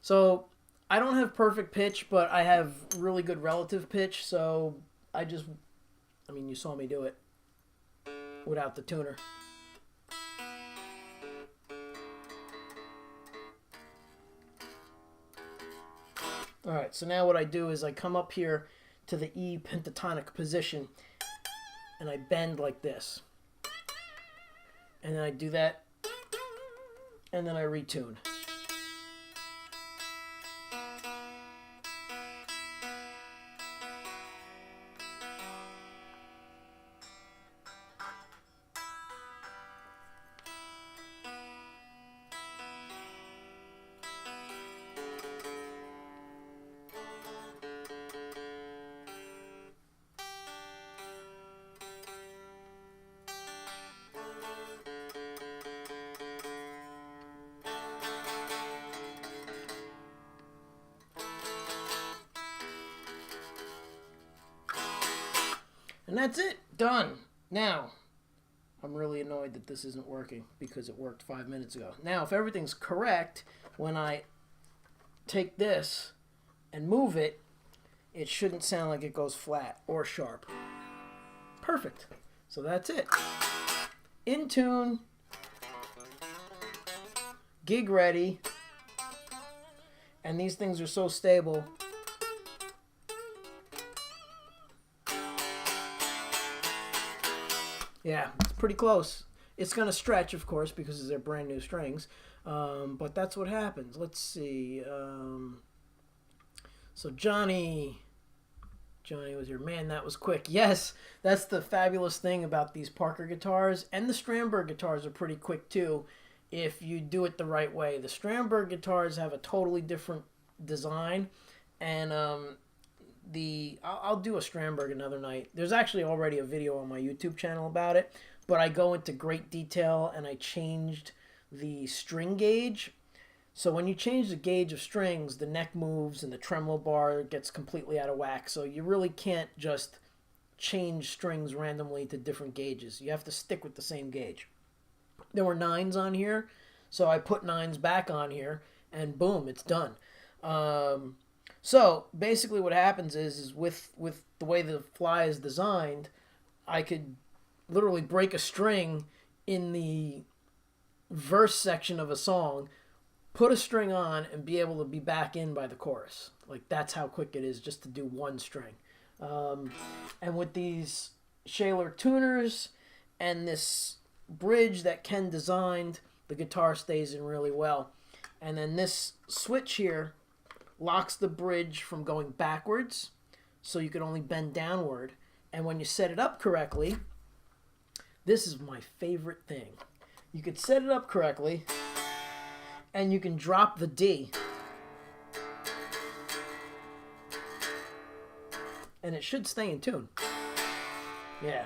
So I don't have perfect pitch, but I have really good relative pitch, so I mean, you saw me do it without the tuner. Alright, so now what I do is I come up here to the E pentatonic position and I bend like this. And then I do that and then I retune. And that's it. Done. Now, I'm really annoyed that this isn't working because it worked 5 minutes ago. Now, if everything's correct, when I take this and move it, it shouldn't sound like it goes flat or sharp. Perfect. So that's it. In tune. Gig ready. And these things are so stable. Yeah, it's pretty close. It's going to stretch, of course, because they're brand new strings. But that's what happens. Let's see. So Johnny was here. Man, that was quick. Yes, that's the fabulous thing about these Parker guitars. And the Strandberg guitars are pretty quick, too, if you do it the right way. The Strandberg guitars have a totally different design. And I'll do a Strandberg another night. There's actually already a video on my YouTube channel about it, but I go into great detail and I changed the string gauge. So when you change the gauge of strings, the neck moves and the tremolo bar gets completely out of whack. So you really can't just change strings randomly to different gauges. You have to stick with the same gauge. There were 9s on here, so I put 9s back on here, and boom, it's done. So basically what happens is with the way the Fly is designed, I could literally break a string in the verse section of a song, put a string on, and be able to be back in by the chorus. Like, that's how quick it is just to do one string. And with these Shaler tuners and this bridge that Ken designed, the guitar stays in really well. And then this switch here locks the bridge from going backwards, so you can only bend downward. And when you set it up correctly, this is my favorite thing. You could set it up correctly, and you can drop the D. And it should stay in tune. Yeah.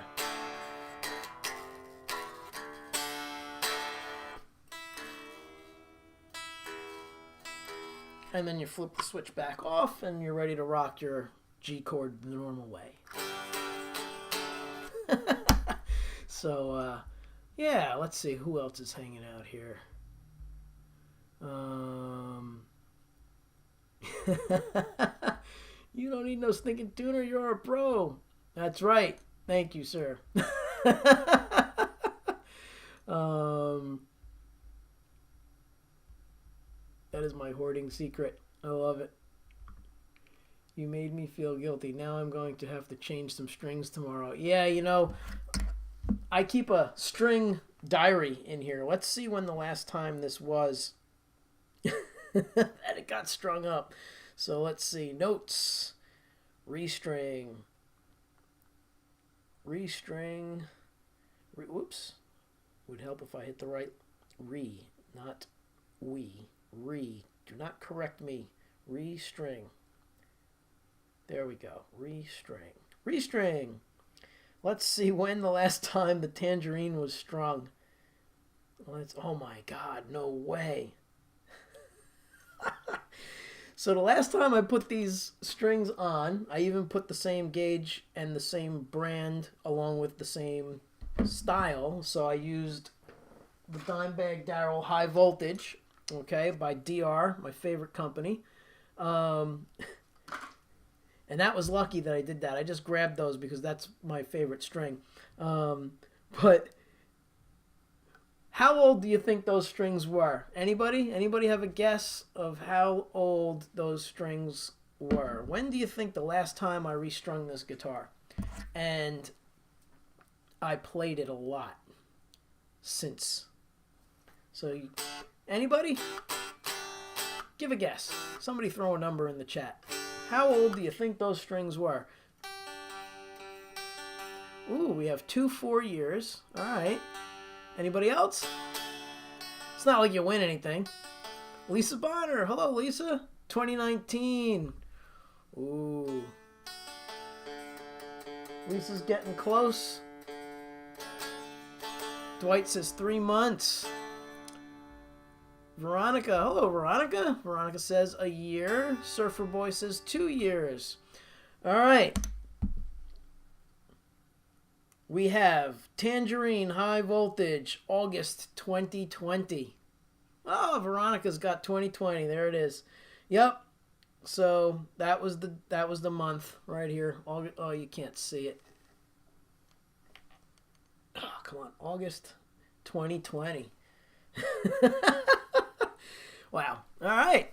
And then you flip the switch back off, and you're ready to rock your G chord the normal way. So, yeah, let's see who else is hanging out here. You don't need no stinking tuner, you're a pro. That's right. Thank you, sir. That is my hoarding secret. I love it. You made me feel guilty. Now I'm going to have to change some strings tomorrow. Yeah, you know, I keep a string diary in here. Let's see when the last time this was that it got strung up. So let's see. Notes. Restring. Whoops. Would help if I hit the right not we. Do not correct me. Restring. There we go. Restring. Let's see when the last time the tangerine was strung. Oh my God, no way. So the last time I put these strings on, I even put the same gauge and the same brand along with the same style. So I used the Dimebag Darrell High Voltage, okay, by DR, my favorite company. And that was lucky that I did that. I just grabbed those because that's my favorite string. But how old do you think those strings were? Anybody? Anybody have a guess of how old those strings were? When do you think the last time I restrung this guitar? And I played it a lot since. So, anybody? Give a guess. Somebody throw a number in the chat. How old do you think those strings were? Ooh, we have 4 years. All right. Anybody else? It's not like you win anything. Lisa Bonner. Hello, Lisa. 2019. Ooh. Lisa's getting close. Dwight says 3 months. Veronica. Hello, Veronica. Veronica says a year. Surfer Boy says 2 years. All right. We have Tangerine High Voltage, August 2020. Oh, Veronica's got 2020. There it is. Yep. So that was the month right here. Oh, you can't see it. Oh, come on, August 2020. Wow. All right.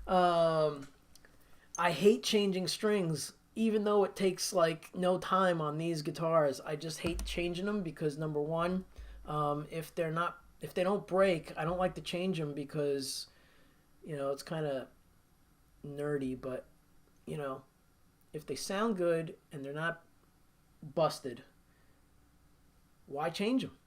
I hate changing strings. Even though it takes like no time on these guitars, I just hate changing them because number one, if they don't break, I don't like to change them because, it's kind of nerdy, but if they sound good and they're not busted, why change them?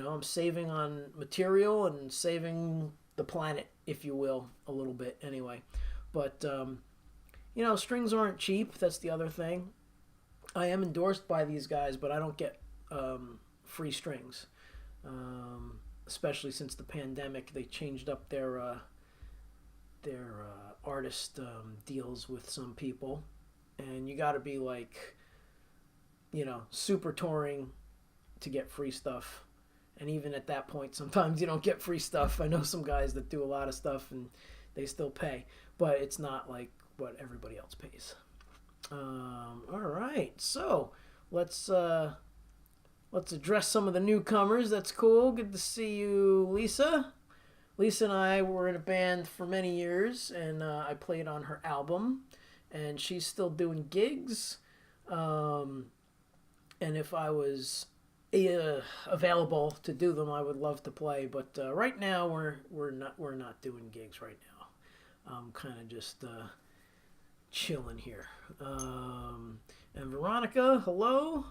I'm saving on material and saving the planet, if you will, a little bit anyway. But strings aren't cheap. That's the other thing. I am endorsed by these guys, but I don't get free strings. Especially since the pandemic, they changed up their artist deals with some people, and you got to be like, super touring to get free stuff. And even at that point, sometimes you don't get free stuff. I know some guys that do a lot of stuff and they still pay, but it's not like what everybody else pays. All right, so let's address some of the newcomers. That's cool. Good to see you, Lisa. Lisa and I were in a band for many years, and I played on her album, and she's still doing gigs. And if I was available to do them, I would love to play. But right now, we're not doing gigs right now. I'm kind of just chilling here. And Veronica, hello.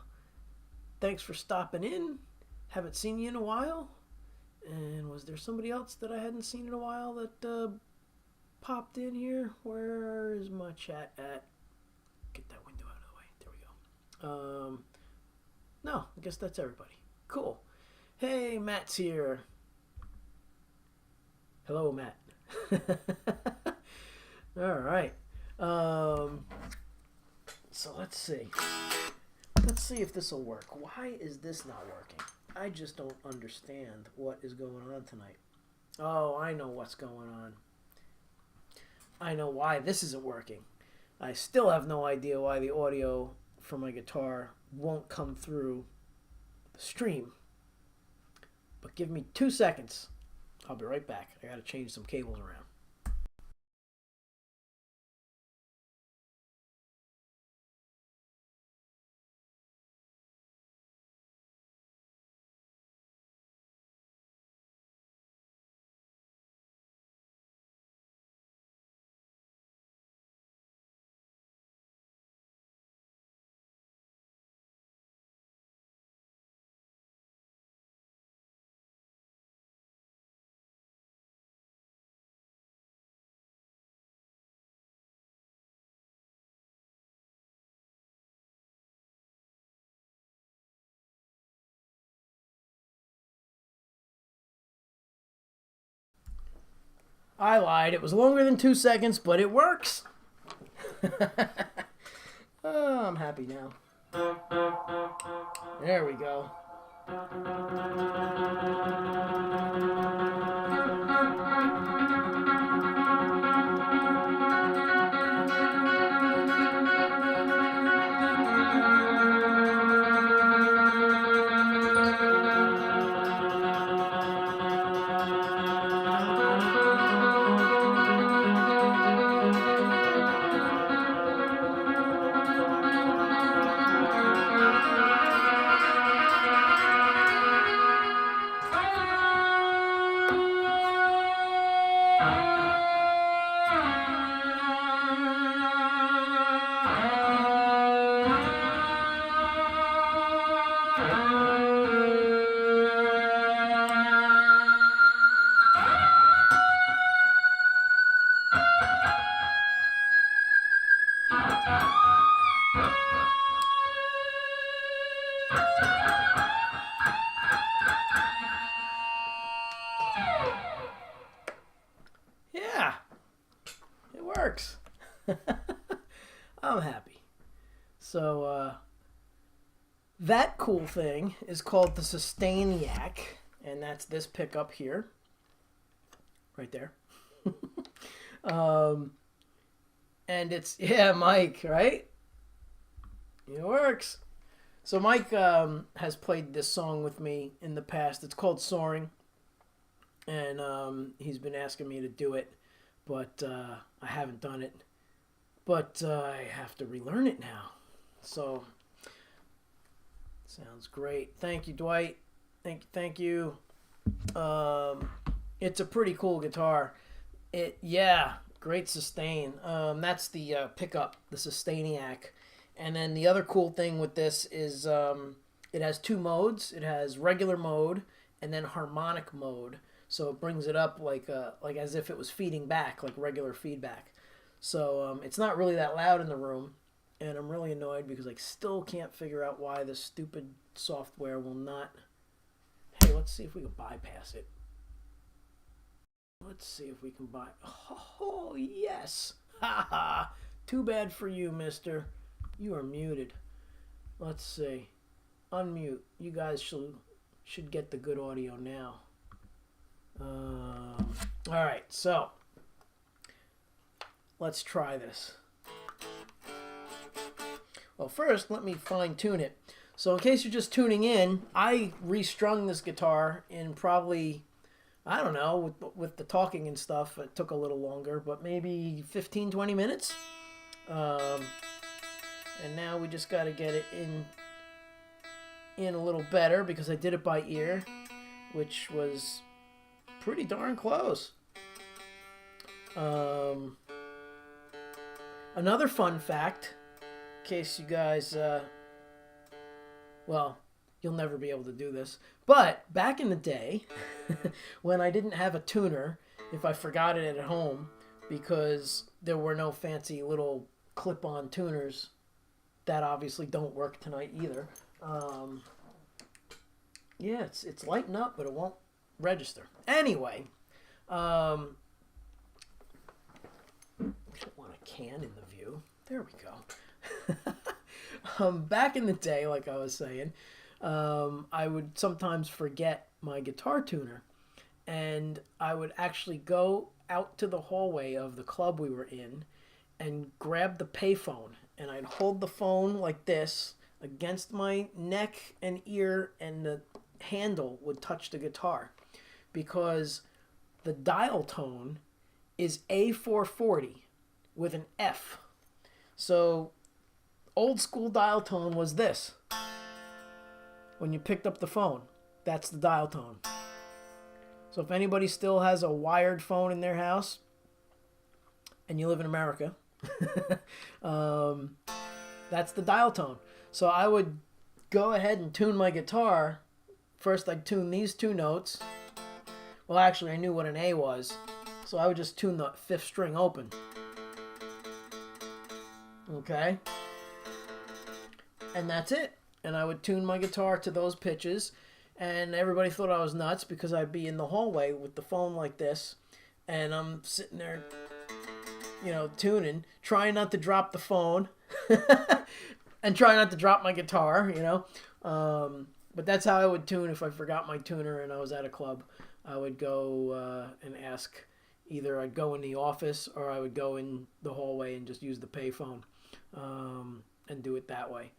Thanks for stopping in. Haven't seen you in a while. And was there somebody else that I hadn't seen in a while that popped in here? Where is my chat at? Get that window out of the way. There we go. No, I guess that's everybody. Cool. Hey, Matt's here. Hello, Matt. All right. So let's see. Let's see if this will work. Why is this not working? I just don't understand what is going on tonight. Oh, I know what's going on. I know why this isn't working. I still have no idea why the audio from my guitar won't come through the stream. But give me 2 seconds. I'll be right back. I gotta change some cables around. I lied. It was longer than 2 seconds, but it works. Oh, I'm happy now. There we go. Yeah, it works. I'm happy. So, that cool thing is called the Sustainiac, and that's this pickup here. Right there. And it's, yeah, Mike, right? It works. So Mike has played this song with me in the past. It's called Soaring. And he's been asking me to do it, but I haven't done it. But I have to relearn it now. So, sounds great. Thank you, Dwight. Thank you. It's a pretty cool guitar. Yeah, great sustain. That's the pickup, the Sustainiac. And then the other cool thing with this is it has 2 modes. It has regular mode and then harmonic mode. So it brings it up like as if it was feeding back, like regular feedback. So it's not really that loud in the room, and I'm really annoyed because I still can't figure out why this stupid software will not. Hey, let's see if we can bypass it. Let's see if we can Oh, yes! Ha ha! Too bad for you, mister. You are muted. Let's see. Unmute. You guys should get the good audio now. All right, so let's try this. Well, first, let me fine tune it. So in case you're just tuning in, I restrung this guitar in probably, I don't know, with the talking and stuff, it took a little longer, but maybe 15, 20 minutes. And now we just got to get it in a little better because I did it by ear, which was pretty darn close. Another fun fact, in case you guys, well, you'll never be able to do this, but back in the day, when I didn't have a tuner, if I forgot it at home, because there were no fancy little clip-on tuners that obviously don't work tonight either. Yeah, it's lighting up, but it won't register. Anyway, I don't want a can in the view. There we go. Back in the day, like I was saying, I would sometimes forget my guitar tuner, and I would actually go out to the hallway of the club we were in and grab the payphone, and I'd hold the phone like this against my neck and ear, and the handle would touch the guitar because the dial tone is A440 with an F. So old school dial tone was this. When you picked up the phone, that's the dial tone. So if anybody still has a wired phone in their house and you live in America, that's the dial tone. So I would go ahead and tune my guitar. First I'd tune these 2 notes. Well, actually I knew what an A was, so I would just tune the 5th string open. Okay? And that's it. And I would tune my guitar to those pitches, and everybody thought I was nuts because I'd be in the hallway with the phone like this, and I'm sitting there, tuning, trying not to drop the phone, and trying not to drop my guitar. But that's how I would tune if I forgot my tuner and I was at a club. I would go and ask. Either I'd go in the office or I would go in the hallway and just use the payphone, and do it that way.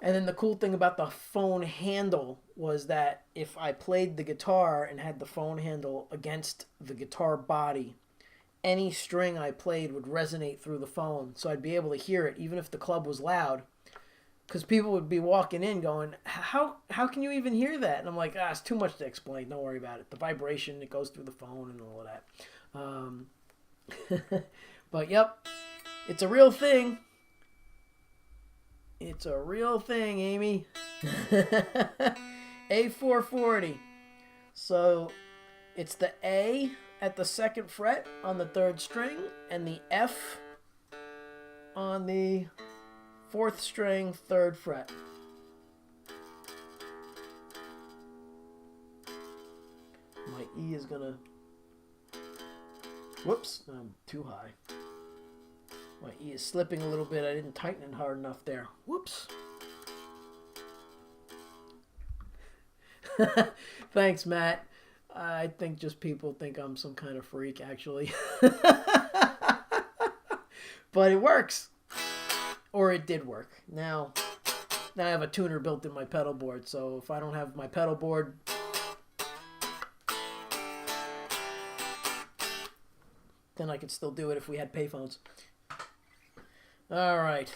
And then the cool thing about the phone handle was that if I played the guitar and had the phone handle against the guitar body, any string I played would resonate through the phone. So I'd be able to hear it even if the club was loud. Because people would be walking in going, how can you even hear that? And I'm like, it's too much to explain. Don't worry about it. The vibration, it goes through the phone and all of that. But, yep, it's a real thing. It's a real thing, Amy. A440. So it's the A at the 2nd fret on the 3rd string and the F on the 4th string, 3rd fret. My E is gonna... Whoops, I'm too high. My E is slipping a little bit. I didn't tighten it hard enough there. Whoops. Thanks, Matt. I think just people think I'm some kind of freak, actually. But it works. Or it did work. Now I have a tuner built in my pedal board, so if I don't have my pedal board, then I could still do it if we had payphones. All right.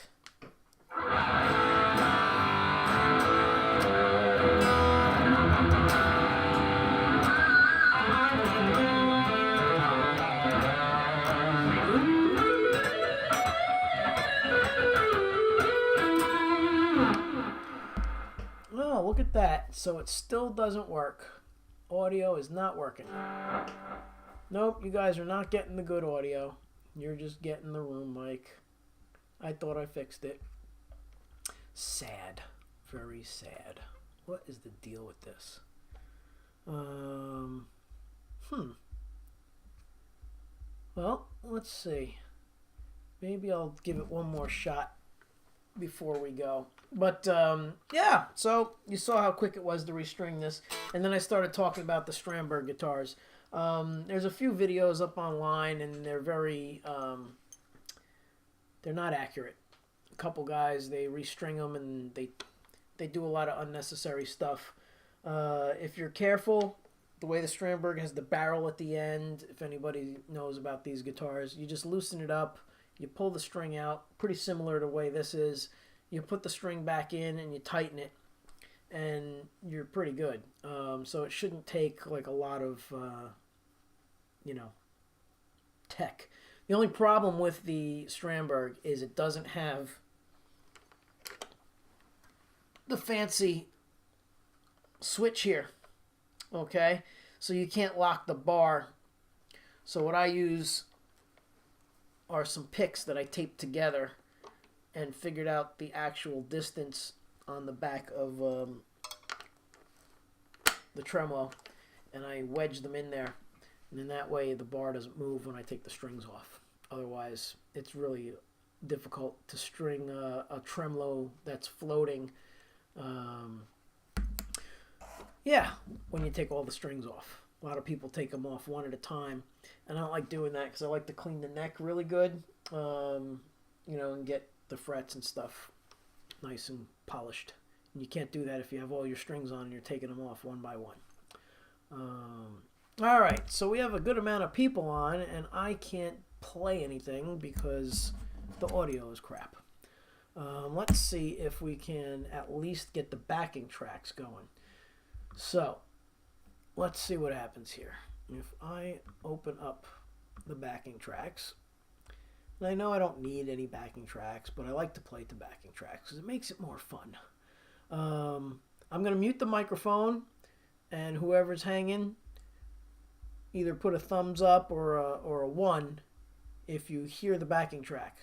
Oh, look at that. So it still doesn't work. Audio is not working. Nope, you guys are not getting the good audio. You're just getting the room mic. I thought I fixed it. Sad. Very sad. What is the deal with this? Well, let's see. Maybe I'll give it one more shot before we go. But, yeah. So, you saw how quick it was to restring this. And then I started talking about the Strandberg guitars. There's a few videos up online, and they're very... they're not accurate. A couple guys, they restring them and they do a lot of unnecessary stuff. If you're careful, the way the Strandberg has the barrel at the end, if anybody knows about these guitars, you just loosen it up, you pull the string out, pretty similar to the way this is. You put the string back in and you tighten it, and you're pretty good. So it shouldn't take like a lot of, tech. The only problem with the Strandberg is it doesn't have the fancy switch here. Okay? So you can't lock the bar. So what I use are some picks that I taped together and figured out the actual distance on the back of the tremolo, and I wedged them in there. And in that way, the bar doesn't move when I take the strings off. Otherwise, it's really difficult to string a tremolo that's floating. When you take all the strings off. A lot of people take them off one at a time. And I don't like doing that because I like to clean the neck really good. And get the frets and stuff nice and polished. And you can't do that if you have all your strings on and you're taking them off one by one. All right, so we have a good amount of people on, and I can't play anything because the audio is crap. Let's see if we can at least get the backing tracks going. So, let's see what happens here. If I open up the backing tracks, and I know I don't need any backing tracks, but I like to play the backing tracks because it makes it more fun. I'm going to mute the microphone, and whoever's hanging, either put a thumbs up or a 1 if you hear the backing track.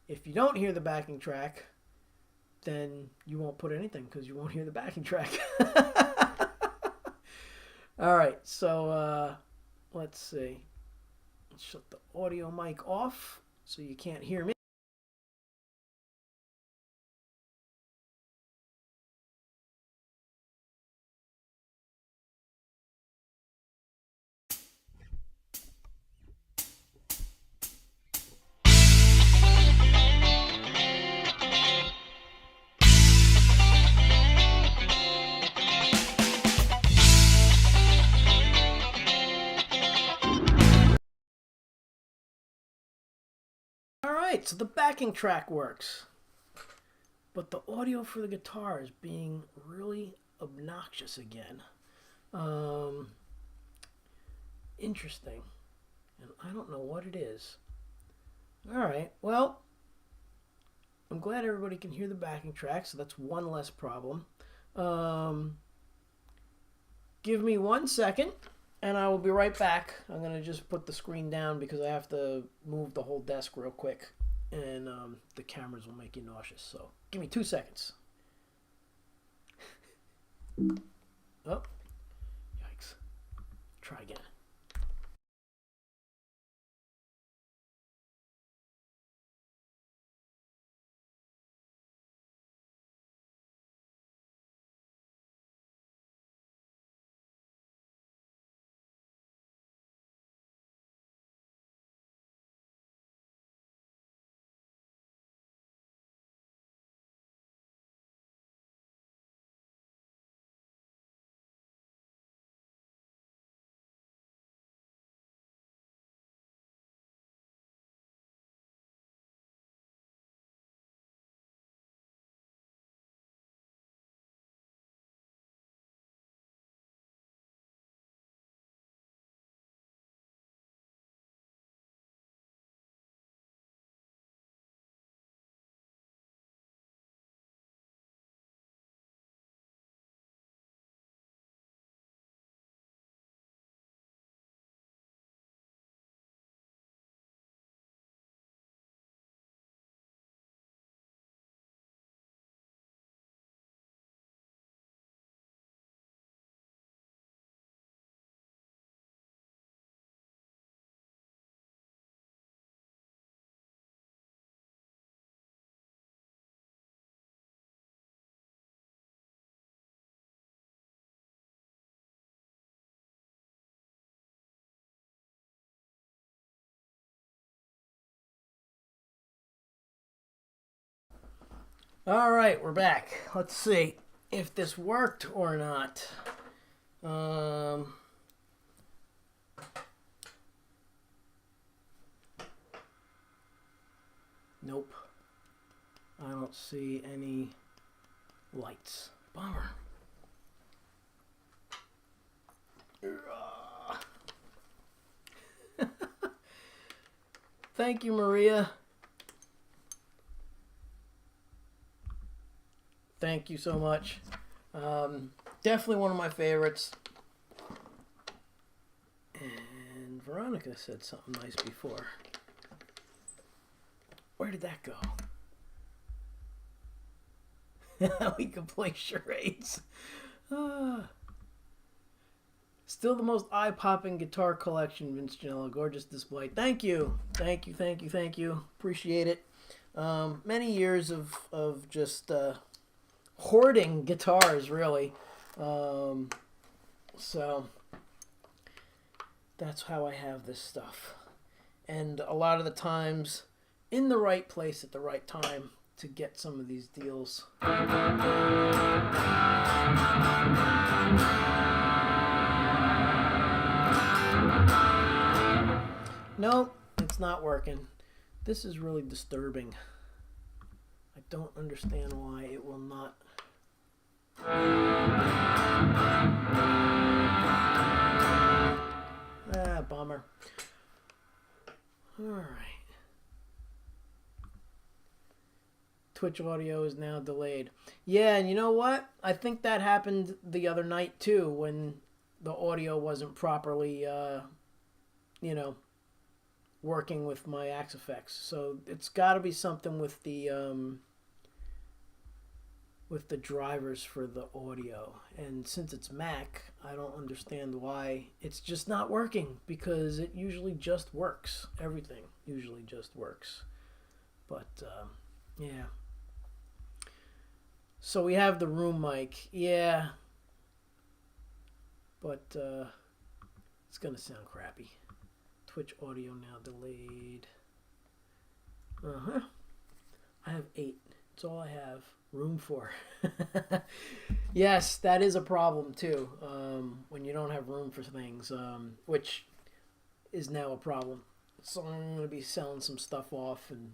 If you don't hear the backing track, then you won't put anything because you won't hear the backing track. All right, so let's see. Let's shut the audio mic off so you can't hear me. Alright, so the backing track works. But the audio for the guitar is being really obnoxious again. Interesting. And I don't know what it is. Alright, well, I'm glad everybody can hear the backing track, so that's one less problem. Give me 1 second, and I will be right back. I'm going to just put the screen down because I have to move the whole desk real quick, and the cameras will make you nauseous. So give me 2 seconds. Oh, yikes. Try again. All right, we're back. Let's see if this worked or not. Nope. I don't see any lights. Bummer. Thank you, Maria. Thank you so much. Definitely one of my favorites. And Veronica said something nice before. Where did that go? We can play charades. Still the most eye-popping guitar collection, Vince Janella. Gorgeous display. Thank you. Thank you, thank you, thank you. Appreciate it. Many years of just hoarding guitars, really. So that's how I have this stuff. And a lot of the times in the right place at the right time to get some of these deals. Nope, it's not working. This is really disturbing. I don't understand why it will not. Bummer. Alright. Twitch audio is now delayed. Yeah, and you know what? I think that happened the other night too when the audio wasn't properly, working with my Axe-Fx. So it's got to be something with the with the drivers for the audio. And since it's Mac, I don't understand why it's just not working, because it usually just works. Everything usually just works. But yeah. So we have the room mic. Yeah. But it's going to sound crappy. Twitch audio now delayed. Uh-huh. I have 8. That's all I have room for. Yes, that is a problem too. When you don't have room for things, which is now a problem. So I'm going to be selling some stuff off, and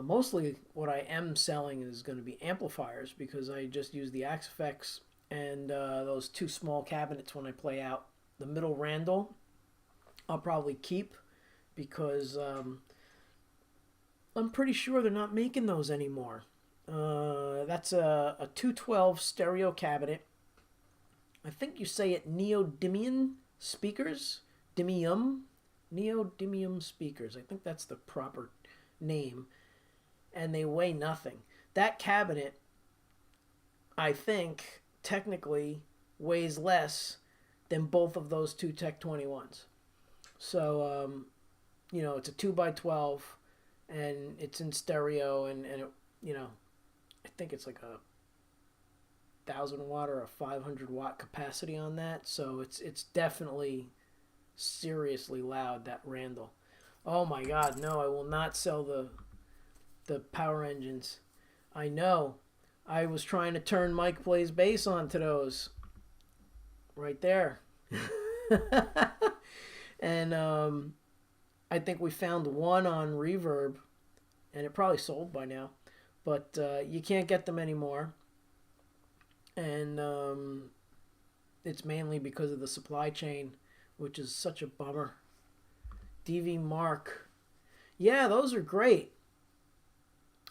mostly what I am selling is going to be amplifiers, because I just use the Axe-Fx and those 2 small cabinets when I play out. The middle Randall I'll probably keep, because I'm pretty sure they're not making those anymore. That's a 212 stereo cabinet. I think you say it neodymium speakers. Neodymium speakers. I think that's the proper name. And they weigh nothing. That cabinet, I think, technically weighs less than both of those 2 Tech 21s. So, it's a 2x12, and it's in stereo, and it, I think it's like a 1,000-watt or a 500-watt capacity on that. So it's definitely seriously loud, that Randall. Oh my God, no! I will not sell the power engines. I know. I was trying to turn Mike Plays Bass onto those. Right there. And I think we found one on Reverb, and it probably sold by now, but you can't get them anymore. And it's mainly because of the supply chain, which is such a bummer. DV Mark. Yeah, those are great.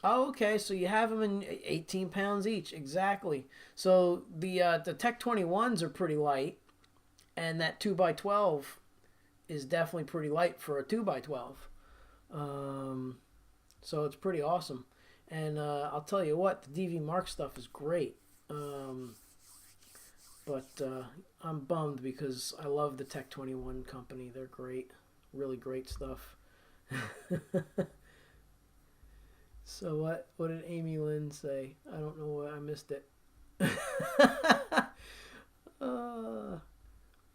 Oh, okay, so you have them in 18 pounds each. Exactly. So the Tech 21s are pretty light, and that 2x12 is definitely pretty light for a 2x12. So it's pretty awesome. And I'll tell you what, the DV Mark stuff is great. But I'm bummed, because I love the Tech 21 company. They're great. Really great stuff. So what did Amy Lynn say? I don't know what, I missed it.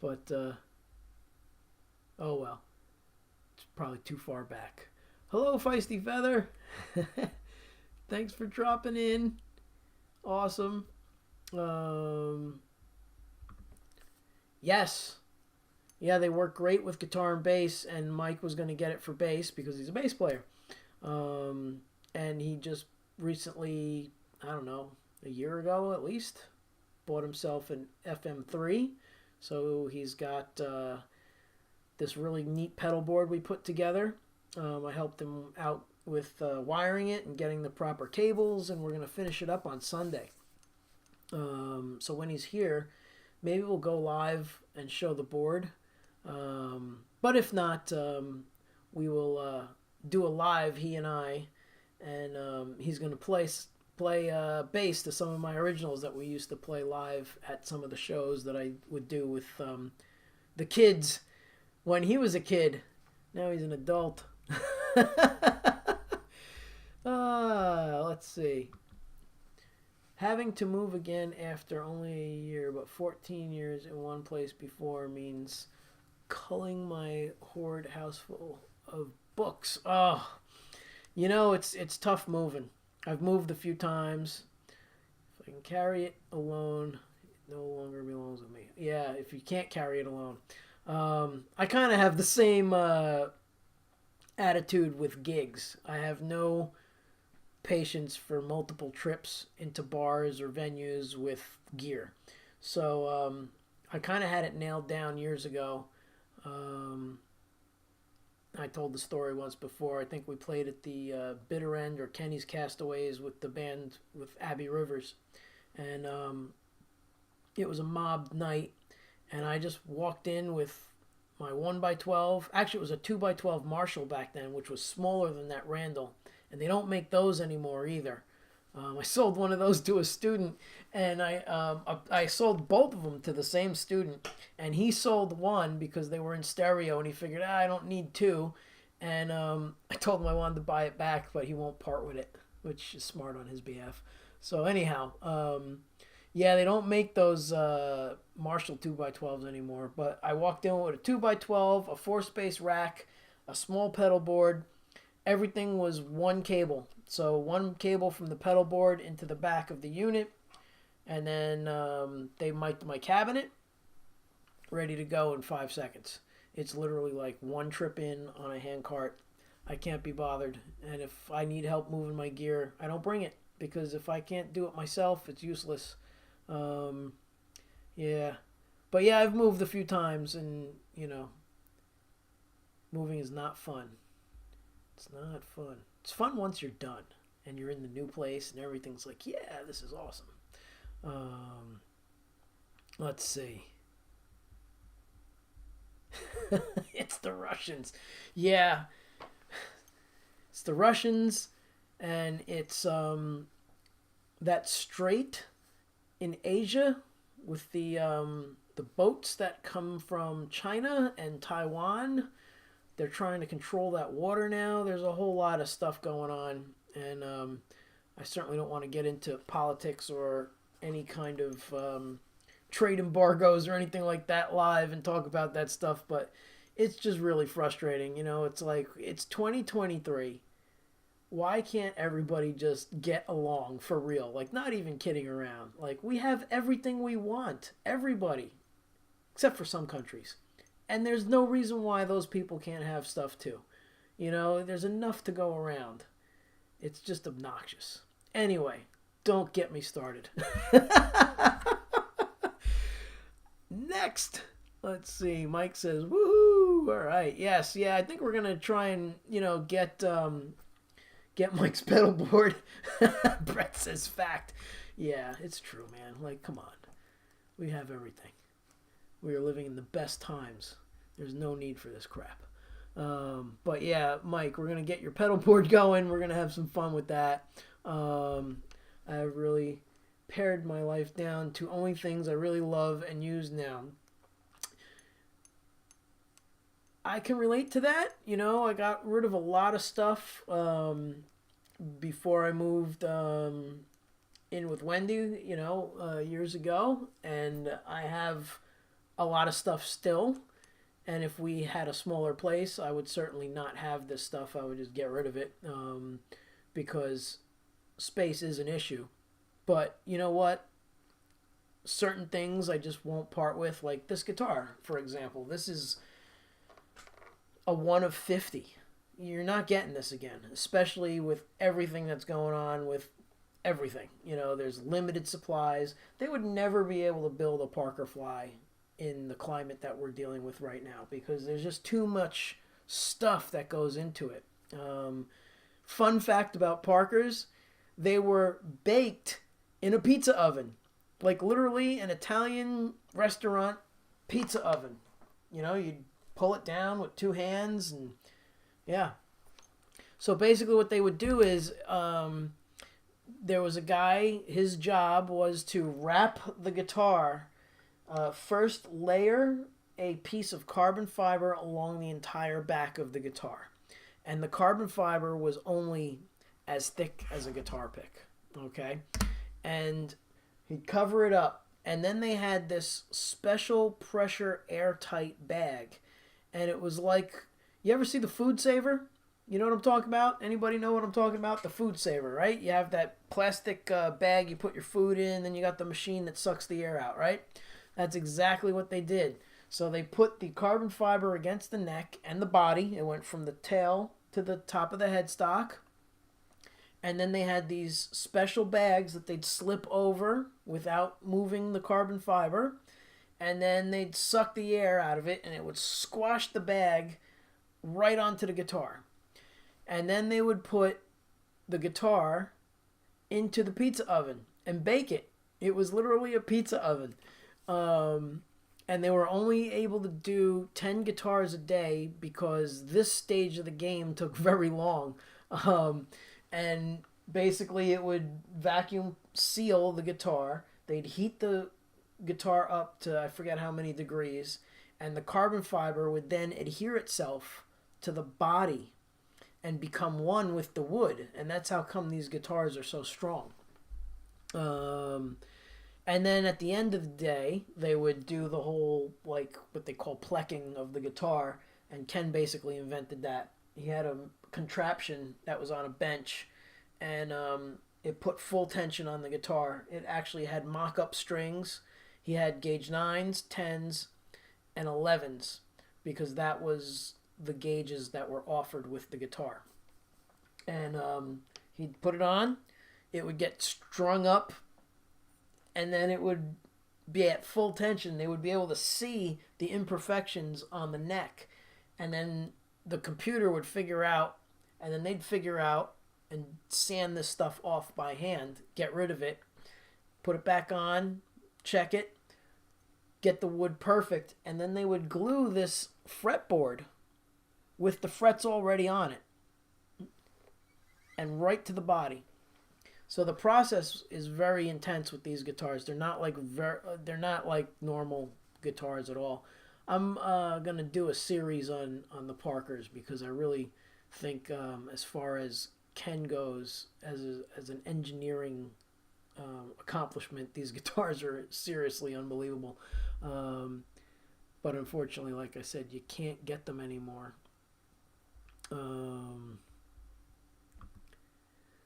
But oh well. It's probably too far back. Hello, Feisty Feather. Thanks for dropping in. Awesome. Yes. Yeah, they work great with guitar and bass, and Mike was going to get it for bass because he's a bass player. And he just recently, I don't know, a year ago at least, bought himself an FM3. So he's got this really neat pedal board we put together. I helped him out with wiring it and getting the proper cables, and we're going to finish it up on Sunday. So when he's here, maybe we'll go live and show the board. But if not, we will do a live, he and I, and he's going to play bass to some of my originals that we used to play live at some of the shows that I would do with the kids when he was a kid. Now he's an adult. Let's see. Having to move again after only a year, but 14 years in one place before means culling my hoard house full of books. Oh, it's tough moving. I've moved a few times. If I can carry it alone, it no longer belongs with me. Yeah, if you can't carry it alone. I kind of have the same attitude with gigs. I have no patience for multiple trips into bars or venues with gear. So I kind of had it nailed down years ago. I told the story once before. I think we played at the Bitter End or Kenny's Castaways with the band with Abby Rivers. And it was a mobbed night. And I just walked in with my 1x12. Actually, it was a 2x12 Marshall back then, which was smaller than that Randall. And they don't make those anymore either. I sold one of those to a student, and I sold both of them to the same student, and he sold one because they were in stereo, and he figured, I don't need two, and I told him I wanted to buy it back, but he won't part with it, which is smart on his behalf. So anyhow, yeah, they don't make those Marshall 2x12s anymore, but I walked in with a 2x12, a 4-space rack, a small pedal board. Everything was one cable. So one cable from the pedal board into the back of the unit, and then they mic'd my cabinet, ready to go in 5 seconds. It's literally like one trip in on a hand cart. I can't be bothered, and if I need help moving my gear, I don't bring it, because if I can't do it myself, it's useless. Um, yeah, but yeah, I've moved a few times, and moving is not fun. It's not fun. It's fun once you're done and you're in the new place and everything's like, yeah, this is awesome. Um, let's see. It's the Russians. Yeah, it's the Russians, and it's that strait in Asia with the boats that come from China and Taiwan. They're trying to control that water now. There's a whole lot of stuff going on, and I certainly don't want to get into politics or any kind of trade embargoes or anything like that live and talk about that stuff, but it's just really frustrating. It's like, it's 2023. Why can't everybody just get along for real? Like, not even kidding around. Like, we have everything we want. Everybody. Except for some countries. And there's no reason why those people can't have stuff too. There's enough to go around. It's just obnoxious. Anyway, don't get me started. Next, let's see. Mike says, woohoo! All right. Yes, yeah, I think we're going to try and, get Mike's pedal board. Brett says, fact. Yeah, it's true, man. Like, come on. We have everything. We are living in the best times. There's no need for this crap. But yeah, Mike, we're going to get your pedal board going. We're going to have some fun with that. I've really pared my life down to only things I really love and use now. I can relate to that. I got rid of a lot of stuff before I moved in with Wendy, years ago. And I have a lot of stuff still. And if we had a smaller place, I would certainly not have this stuff. I would just get rid of it because space is an issue. But you know what? Certain things I just won't part with, like this guitar, for example. This is a 1 of 50. You're not getting this again, especially with everything that's going on with everything. There's limited supplies. They would never be able to build a Parker Fly in the climate that we're dealing with right now because there's just too much stuff that goes into it. Fun fact about Parkers, they were baked in a pizza oven. Like literally an Italian restaurant pizza oven. You'd pull it down with 2 hands and yeah. So basically what they would do is there was a guy, his job was to wrap the guitar, first layer a piece of carbon fiber along the entire back of the guitar. And the carbon fiber was only as thick as a guitar pick. Okay? And he'd cover it up. And then they had this special pressure airtight bag. And it was like, you ever see the Food Saver? You know what I'm talking about? Anybody know what I'm talking about? The Food Saver, right? You have that plastic bag you put your food in, then you got the machine that sucks the air out, right? That's exactly what they did. So they put the carbon fiber against the neck and the body. It went from the tail to the top of the headstock. And then they had these special bags that they'd slip over without moving the carbon fiber. And then they'd suck the air out of it and it would squash the bag right onto the guitar. And then they would put the guitar into the pizza oven and bake it. It was literally a pizza oven. And they were only able to do 10 guitars a day because this stage of the game took very long. And Basically, it would vacuum seal the guitar. They'd heat the guitar up to I forget how many degrees, and the carbon fiber would then adhere itself to the body and become one with the wood, and that's how come these guitars are so strong. Um, and then at the end of the day, they would do the whole like what they call plecking of the guitar, and Ken basically invented that. He had a contraption that was on a bench, and it put full tension on the guitar. It actually had mock-up strings. He had gauge 9s, 10s, and 11s because that was the gauges that were offered with the guitar. And he'd put it on, it would get strung up, and then it would be at full tension. They would be able to see the imperfections on the neck, and then the computer would figure out, and then they'd figure out and sand this stuff off by hand, get rid of it, put it back on, check it, get the wood perfect, and then they would glue this fretboard with the frets already on it and right to the body. So the process is very intense with these guitars. They're not like normal guitars at all. I'm gonna do a series on the Parkers because I really think as far as Ken goes as an engineering accomplishment, these guitars are seriously unbelievable. But unfortunately, like I said, you can't get them anymore.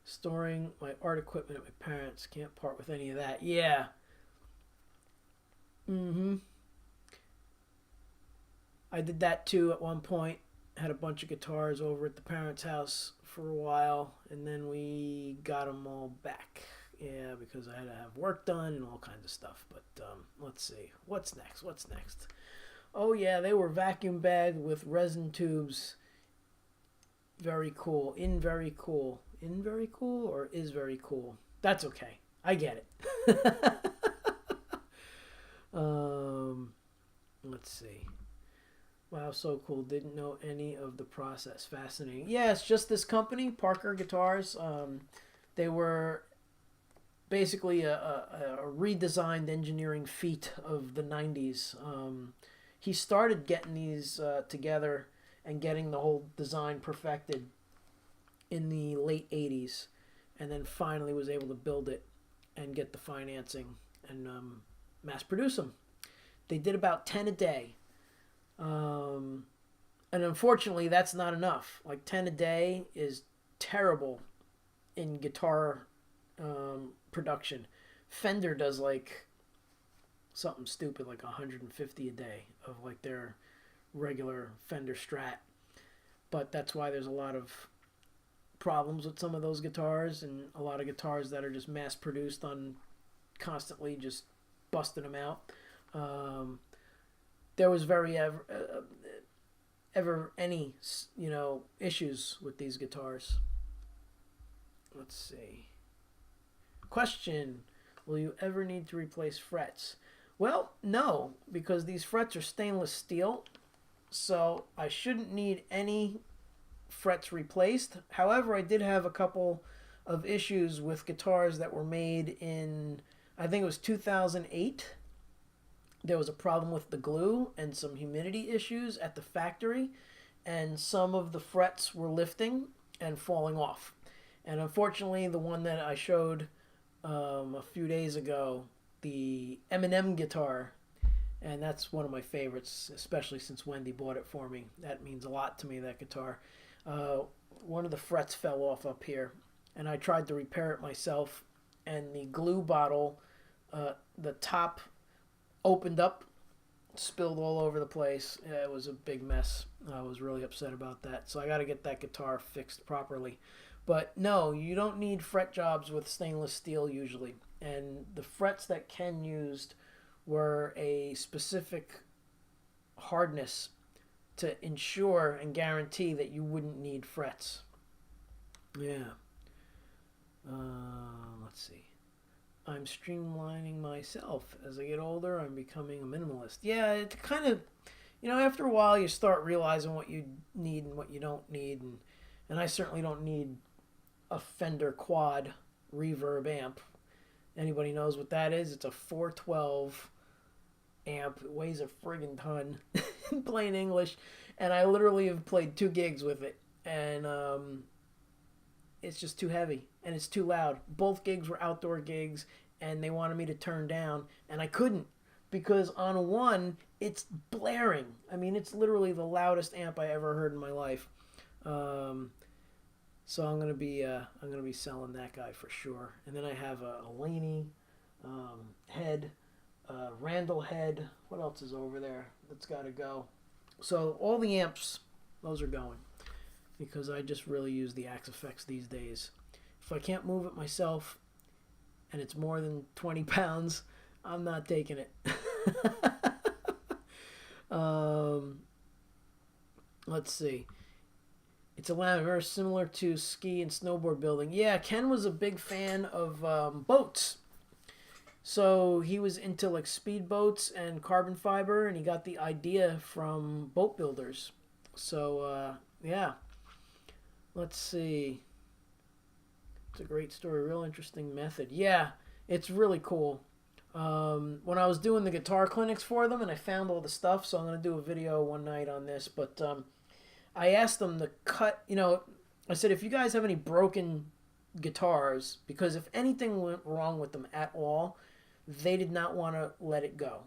Storing my art equipment at my parents. Can't part with any of that. Yeah. I did that too at one point. Had a bunch of guitars over at the parents' house for a while, and then we got them all back. Yeah, because I had to have work done and all kinds of stuff. But let's see. What's next? Oh, yeah, they were vacuum bagged with resin tubes. Very cool. Very cool. Very cool or is very cool? That's okay. I get it. Let's see. Wow, so cool. Didn't know any of the process. Fascinating. Yeah, it's just this company, Parker Guitars. They were basically a redesigned engineering feat of the 90s. He started getting these together and getting the whole design perfected in the late 80s, and then finally was able to build it and get the financing and mass produce them. They did about 10 a day. And unfortunately, that's not enough. Like 10 a day is terrible in guitar production. Fender does like something stupid like 150 a day of like their regular Fender Strat. But that's why there's a lot of problems with some of those guitars, and a lot of guitars that are just mass produced on constantly just busting them out. There was very ever any issues with these guitars. Let's see. Question: will you ever need to replace frets? Well, no, because these frets are stainless steel, so I shouldn't need any frets replaced. However, I did have a couple of issues with guitars that were made in, I think it was 2008. There was a problem with the glue and some humidity issues at the factory, and some of the frets were lifting and falling off. And unfortunately, the one that I showed a few days ago, the M&M guitar, and that's one of my favorites, especially since Wendy bought it for me. That means a lot to me, that guitar. One of the frets fell off up here, and I tried to repair it myself, and the glue bottle, the top opened up, spilled all over the place. It was a big mess. I was really upset about that, so I got to get that guitar fixed properly. But no, you don't need fret jobs with stainless steel usually, and the frets that Ken used were a specific hardness to ensure and guarantee that you wouldn't need frets. Yeah. Let's see. I'm streamlining myself. As I get older, I'm becoming a minimalist. Yeah, it kind of, after a while you start realizing what you need and what you don't need. And I certainly don't need a Fender Quad reverb amp. Anybody knows what that is? It's a 412 amp. It weighs a friggin' ton in plain English. And I literally have played 2 gigs with it. And it's just too heavy. And it's too loud. Both gigs were outdoor gigs. And they wanted me to turn down. And I couldn't. Because on one, it's blaring. I mean, it's literally the loudest amp I ever heard in my life. So I'm gonna be selling that guy for sure. And then I have a Laney head, Randall head. What else is over there that's got to go? So all the amps, those are going because I just really use the Axe Effects these days. If I can't move it myself, and it's more than 20 pounds, I'm not taking it. Let's see. It's a land very similar to ski and snowboard building. Yeah, Ken was a big fan of boats. So he was into like speedboats and carbon fiber, and he got the idea from boat builders. So, yeah. Let's see. It's a great story. Real interesting method. Yeah, it's really cool. When I was doing the guitar clinics for them, and I found all the stuff, so I'm going to do a video one night on this, but I asked them to cut, I said, if you guys have any broken guitars, because if anything went wrong with them at all, they did not want to let it go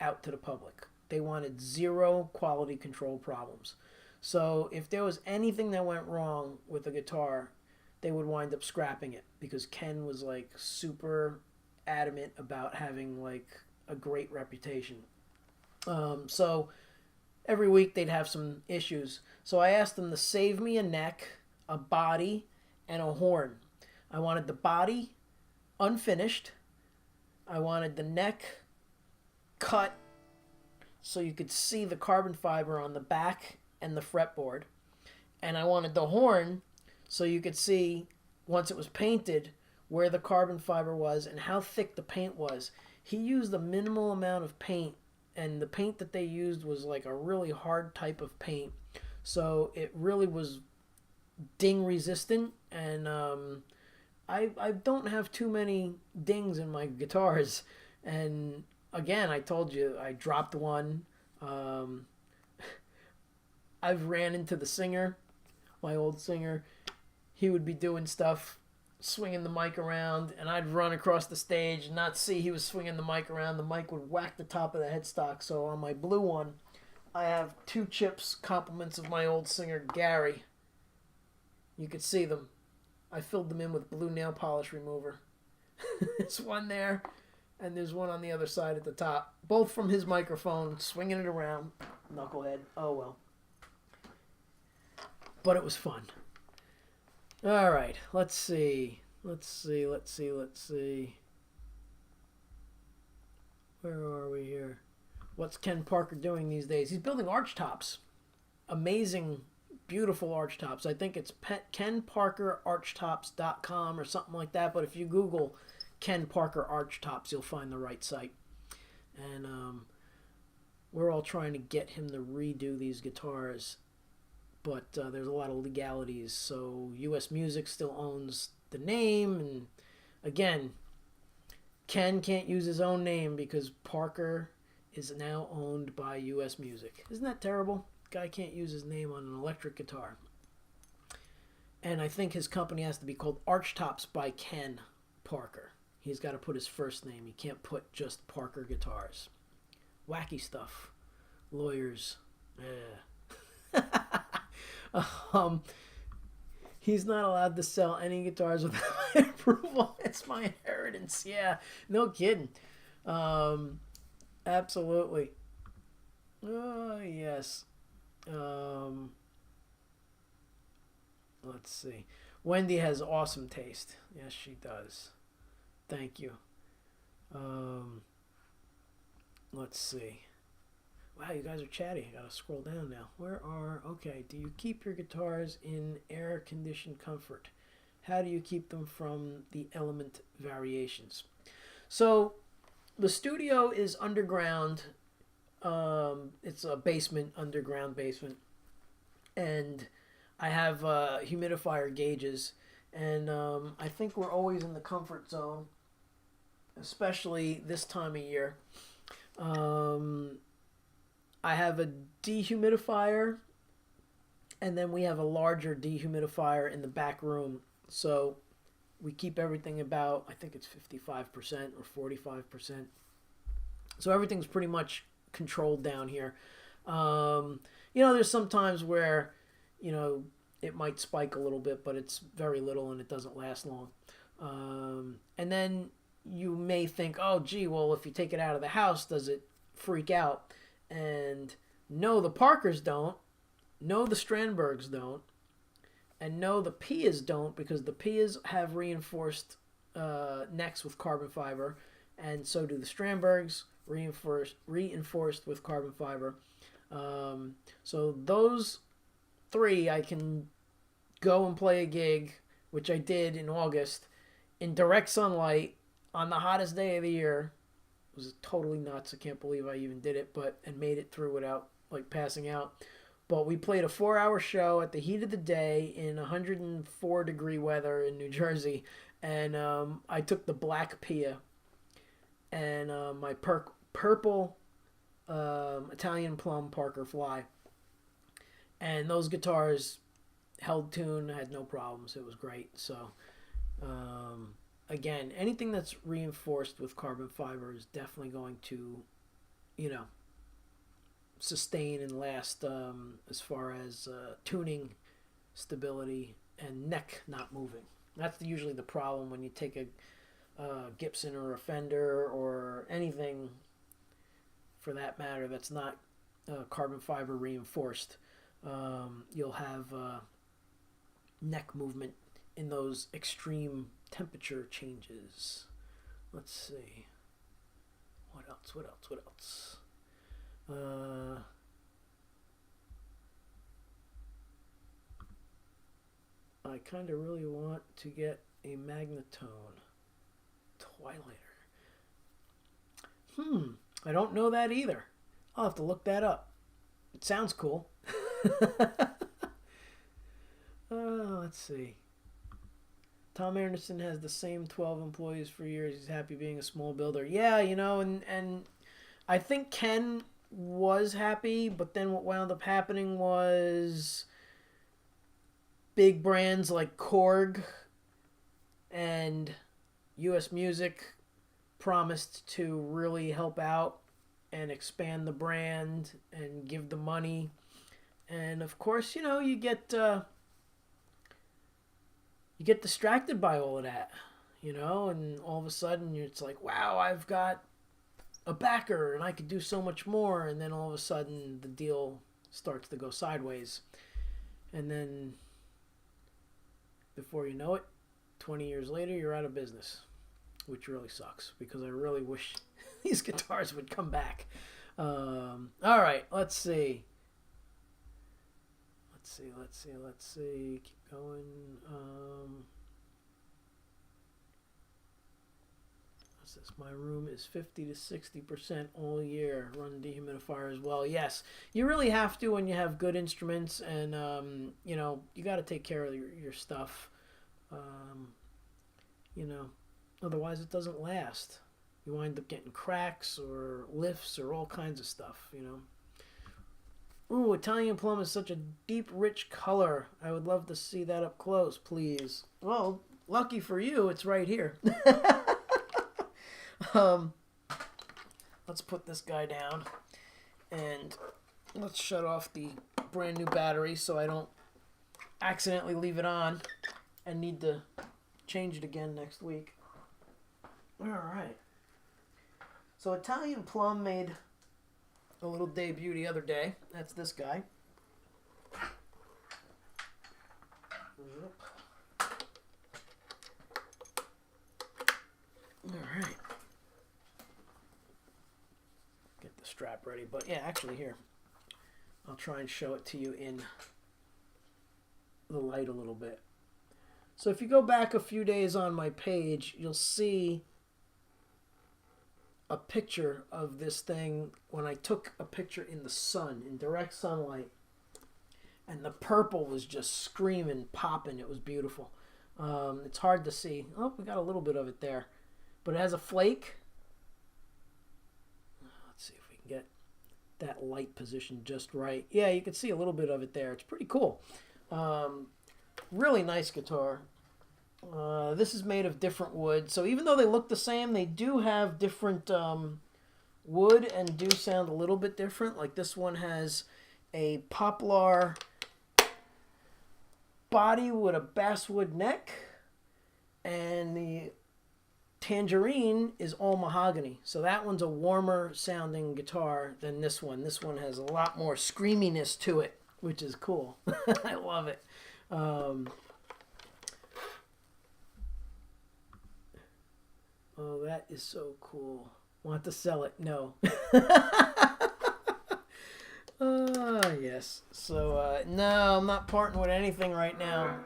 out to the public. They wanted zero quality control problems. So if there was anything that went wrong with the guitar, they would wind up scrapping it because Ken was like super adamant about having like a great reputation. So every week they'd have some issues. So I asked them to save me a neck, a body, and a horn. I wanted the body unfinished. I wanted the neck cut so you could see the carbon fiber on the back and the fretboard. And I wanted the horn so you could see, once it was painted, where the carbon fiber was and how thick the paint was. He used a minimal amount of paint, and the paint that they used was like a really hard type of paint. So it really was ding resistant, and I don't have too many dings in my guitars. And again, I told you I dropped one. I've ran into the singer, my old singer. He would be doing stuff, swinging the mic around, and I'd run across the stage and not see he was swinging the mic around. The mic would whack the top of the headstock. So on my blue one, I have 2 chips, compliments of my old singer, Gary. You could see them. I filled them in with blue nail polish remover. There's one there, and there's one on the other side at the top. Both from his microphone, swinging it around. Knucklehead. Oh, well. But it was fun. All right, let's see. Where are we here? What's Ken Parker doing these days? He's building arch tops. Amazing, beautiful arch tops. I think it's kenparkerarchtops.com or something like that. But if you Google Ken Parker arch tops, you'll find the right site. And we're all trying to get him to redo these guitars. But there's a lot of legalities. So U.S. Music still owns the name. And again, Ken can't use his own name because Parker is now owned by U.S. Music. Isn't that terrible? Guy can't use his name on an electric guitar. And I think his company has to be called Archtops by Ken Parker. He's got to put his first name. He can't put just Parker Guitars. Wacky stuff. Lawyers. He's not allowed to sell any guitars without my approval. It's my inheritance. Yeah, no kidding. Absolutely. Oh, yes. Let's see. Wendy has awesome taste. Yes, she does. Thank you. Let's see. Wow, you guys are chatty. I gotta scroll down now. Okay, do you keep your guitars in air-conditioned comfort? How do you keep them from the element variations? So, the studio is underground. It's a basement, underground basement. And I have humidifier gauges. And I think we're always in the comfort zone, especially this time of year. Um, I have a dehumidifier, and then we have a larger dehumidifier in the back room. So we keep everything about, I think it's 55% or 45%. So everything's pretty much controlled down here. There's some times where, you know, it might spike a little bit, but it's very little and it doesn't last long. And then you may think, oh, gee, well, if you take it out of the house, does it freak out? And no, the Parkers don't. No, the Strandbergs don't. And no, the Pias don't, because the Pias have reinforced necks with carbon fiber, and so do the Strandbergs, reinforced with carbon fiber. So those three, I can go and play a gig, which I did in August, in direct sunlight on the hottest day of the year. It was totally nuts. I can't believe I even did it, and made it through without like passing out. But we played a 4-hour show at the heat of the day in 104-degree weather in New Jersey, and I took the black Pia and my purple Italian Plum Parker Fly, and those guitars held tune, had no problems. It was great. So again, anything that's reinforced with carbon fiber is definitely going to, you know, sustain and last as far as tuning, stability, and neck not moving. That's usually the problem when you take a Gibson or a Fender or anything for that matter that's not carbon fiber reinforced. You'll have neck movement in those extreme temperature changes. Let's see. What else? I kind of really want to get a Magnatone Twilighter. I don't know that either. I'll have to look that up. It sounds cool. Let's see. Tom Anderson has the same 12 employees for years. He's happy being a small builder. Yeah, and I think Ken was happy, but then what wound up happening was big brands like Korg and US Music promised to really help out and expand the brand and give the money. And of course, you get distracted by all of that, and all of a sudden it's like, wow, I've got a backer and I could do so much more. And then all of a sudden the deal starts to go sideways. And then before you know it, 20 years later, you're out of business, which really sucks because I really wish these guitars would come back. All right, let's see. Keep going. What's this? My room is 50 to 60% all year. Run dehumidifier as well. Yes, you really have to when you have good instruments, and you got to take care of your stuff. Otherwise it doesn't last. You wind up getting cracks or lifts or all kinds of stuff. Ooh, Italian Plum is such a deep, rich color. I would love to see that up close, please. Well, lucky for you, it's right here. Let's put this guy down and let's shut off the brand new battery so I don't accidentally leave it on and need to change it again next week. All right. So Italian Plum made a little debut the other day. That's this guy. All right. Get the strap ready. But yeah, actually here, I'll try and show it to you in the light a little bit. So if you go back a few days on my page, you'll see a picture of this thing when I took a picture in the sun, in direct sunlight, and the purple was just screaming, popping. It was beautiful. It's hard to see. Oh, we got a little bit of it there. But it has a flake. Let's see if we can get that light position just right. Yeah, you can see a little bit of it there. It's pretty cool. Really nice guitar. This is made of different wood. So even though they look the same, they do have different wood and do sound a little bit different. Like this one has a poplar body with a basswood neck, and the Tangerine is all mahogany. So that one's a warmer sounding guitar than this one. This one has a lot more screaminess to it, which is cool. I love it. Oh, that is so cool. Want to sell it? No. Yes. So, no, I'm not parting with anything right now.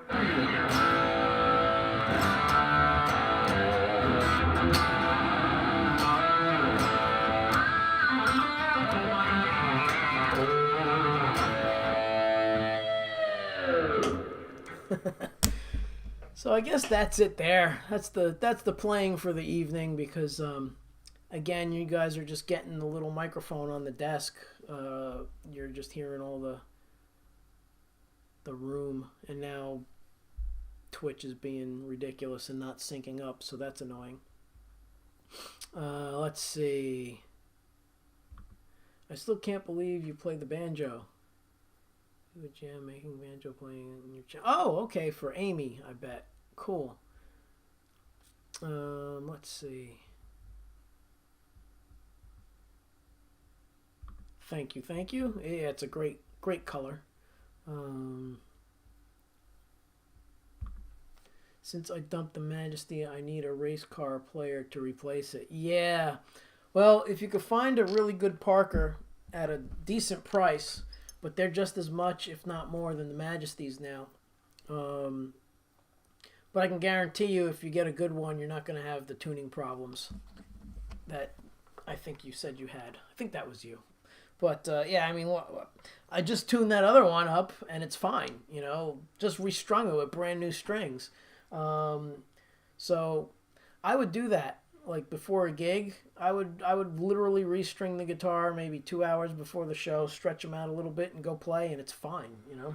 So I guess that's it there. That's the playing for the evening because again, you guys are just getting the little microphone on the desk. You're just hearing all the room, and now Twitch is being ridiculous and not syncing up, so that's annoying. Let's see. I still can't believe you played the banjo. You a jam making banjo playing in your channel. Oh, okay, for Amy, I bet. Cool. Let's see. Thank you, thank you. Yeah, it's a great color. Since I dumped the Majesty, I need a race car player to replace it. Yeah. Well, if you could find a really good Parker at a decent price, but they're just as much, if not more, than the Majesties now. But I can guarantee you, if you get a good one, you're not going to have the tuning problems that I think you said you had. I think that was you. But, yeah, I mean, I just tuned that other one up, and it's fine, you know. Just restrung it with brand new strings. So I would do that. Like, before a gig, I would literally restring the guitar maybe 2 hours before the show, stretch them out a little bit, and go play, and it's fine, you know.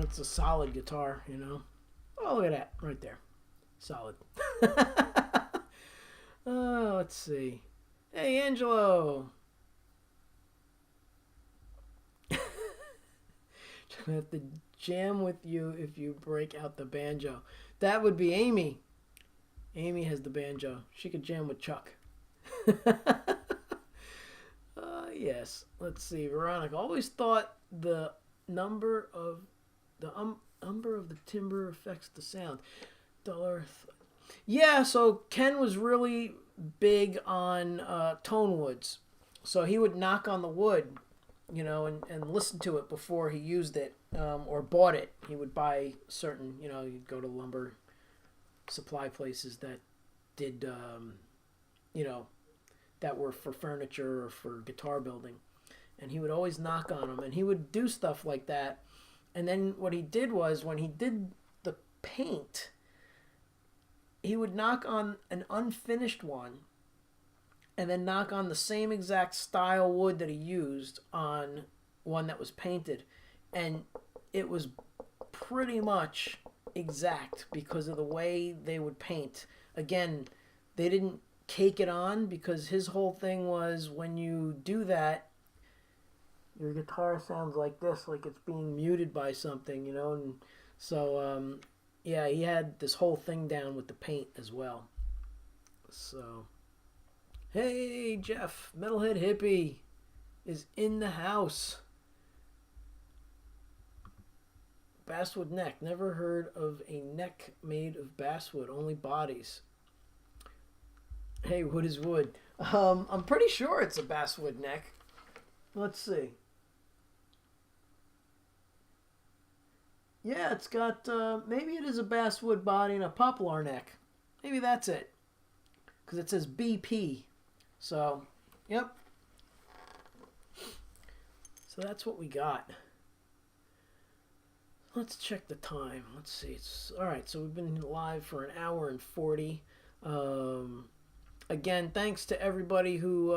It's a solid guitar, you know. Oh, look at that right there. Solid. Oh, let's see. Hey, Angelo. I have to jam with you if you break out the banjo. That would be Amy. Amy has the banjo. She could jam with Chuck. Yes. Let's see. Veronica always thought the number of the timbre affects the sound. Yeah, so Ken was really big on tone woods. So he would knock on the wood, you know, and listen to it before he used it or bought it. He would buy certain, you know, you'd go to lumber supply places that did, you know, that were for furniture or for guitar building. And he would always knock on them. And he would do stuff like that. And then what he did was, when he did the paint, he would knock on an unfinished one and then knock on the same exact style wood that he used on one that was painted. And it was pretty much exact because of the way they would paint. Again, they didn't cake it on because his whole thing was, when you do that, your guitar sounds like this, like it's being muted by something, you know. And so, yeah, he had this whole thing down with the paint as well. So, hey, Jeff, Metalhead Hippie is in the house. Basswood neck. Never heard of a neck made of basswood, only bodies. Hey, wood is wood. I'm pretty sure it's a basswood neck. Let's see. Yeah, it's got, maybe it is a basswood body and a poplar neck. Maybe that's it. Because it says BP. So, yep. So that's what we got. Let's check the time. Let's see. It's all right. So we've been live for an hour and 40. Again, thanks to everybody who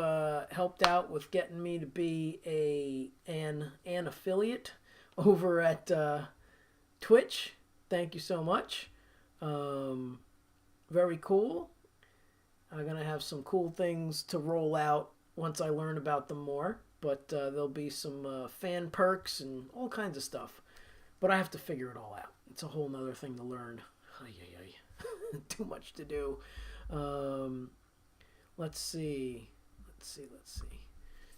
helped out with getting me to be an affiliate over at Twitch. Thank you so much. Very cool. I'm gonna have some cool things to roll out once I learn about them more. But there'll be some fan perks and all kinds of stuff. But I have to figure it all out. It's a whole nother thing to learn. Too much to do. Let's see.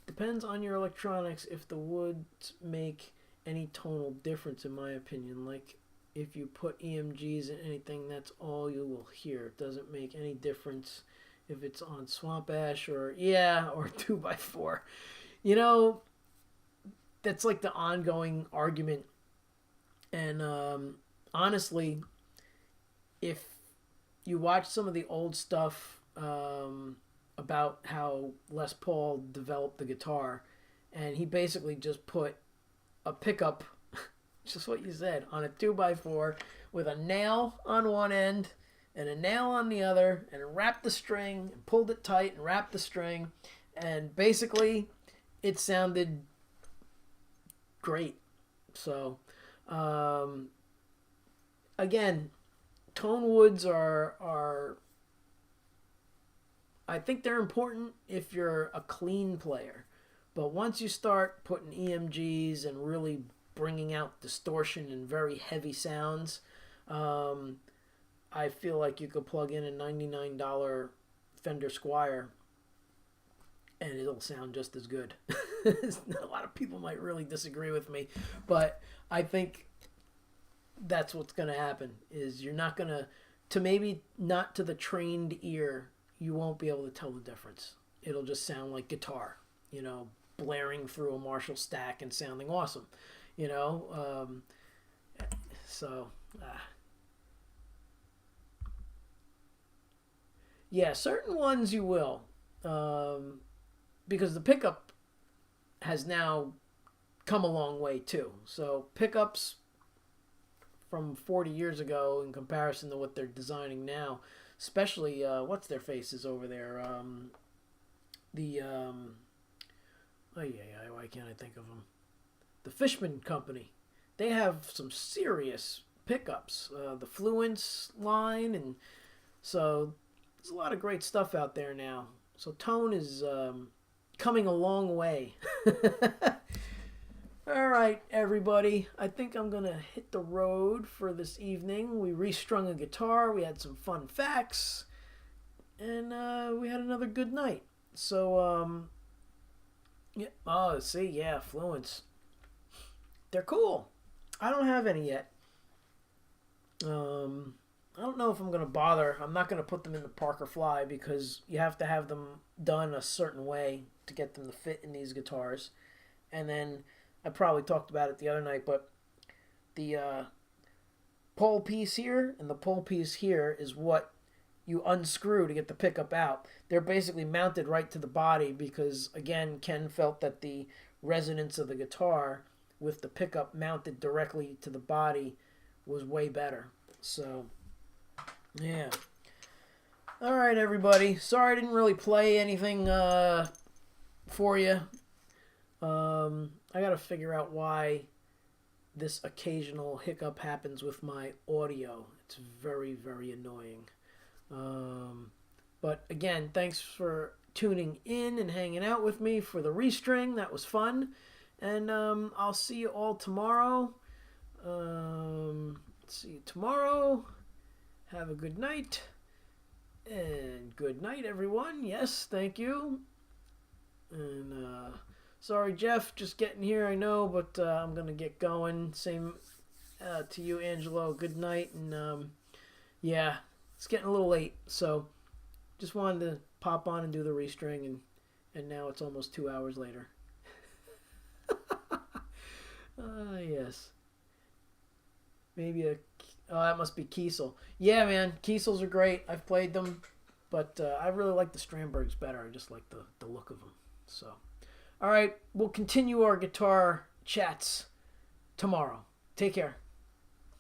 Depends on your electronics if the woods make any tonal difference, in my opinion. Like, if you put EMGs in anything, that's all you will hear. It doesn't make any difference if it's on Swamp Ash or 2x4. You know, that's like the ongoing argument. And honestly, if you watch some of the old stuff about how Les Paul developed the guitar, and he basically just put a pickup, just what you said, on a 2x4 with a nail on one end and a nail on the other, and wrapped the string and pulled it tight and wrapped the string, and basically it sounded great. So again, tone woods are I think they're important if you're a clean player. But once you start putting EMGs and really bringing out distortion and very heavy sounds, I feel like you could plug in a $99 Fender Squier and it'll sound just as good. A lot of people might really disagree with me, but I think that's what's going to happen. Is you're not going to maybe not to the trained ear, you won't be able to tell the difference. It'll just sound like guitar, blaring through a Marshall stack and sounding awesome, so yeah, certain ones you will, because the pickup has now come a long way too. So pickups from 40 years ago in comparison to what they're designing now, especially what's their faces over there, why can't I think of them? The Fishman Company. They have some serious pickups. The Fluence line, and so there's a lot of great stuff out there now. So tone is coming a long way. All right, everybody. I think I'm going to hit the road for this evening. We restrung a guitar. We had some fun facts. And we had another good night. So, yeah. Oh, see, yeah, Fluence. They're cool. I don't have any yet. I don't know if I'm going to bother. I'm not going to put them in the Parker Fly because you have to have them done a certain way to get them to fit in these guitars. And then I probably talked about it the other night, but the pole piece here and the pole piece here is what you unscrew to get the pickup out. They're basically mounted right to the body because, again, Ken felt that the resonance of the guitar with the pickup mounted directly to the body was way better. So, yeah. All right, everybody. Sorry I didn't really play anything for you. I got to figure out why this occasional hiccup happens with my audio. It's very, very annoying. But again, thanks for tuning in and hanging out with me for the restring. That was fun. And I'll see you all tomorrow. See you tomorrow. Have a good night. And good night, everyone. Yes, thank you. And sorry, Jeff, just getting here, I know, but I'm going to get going. Same to you, Angelo. Good night. And yeah, it's getting a little late, so just wanted to pop on and do the restring, and now it's almost 2 hours later. Yes. Maybe a. Oh, that must be Kiesel. Yeah, man, Kiesels are great. I've played them, but I really like the Strandbergs better. I just like the look of them. So, all right, we'll continue our guitar chats tomorrow. Take care.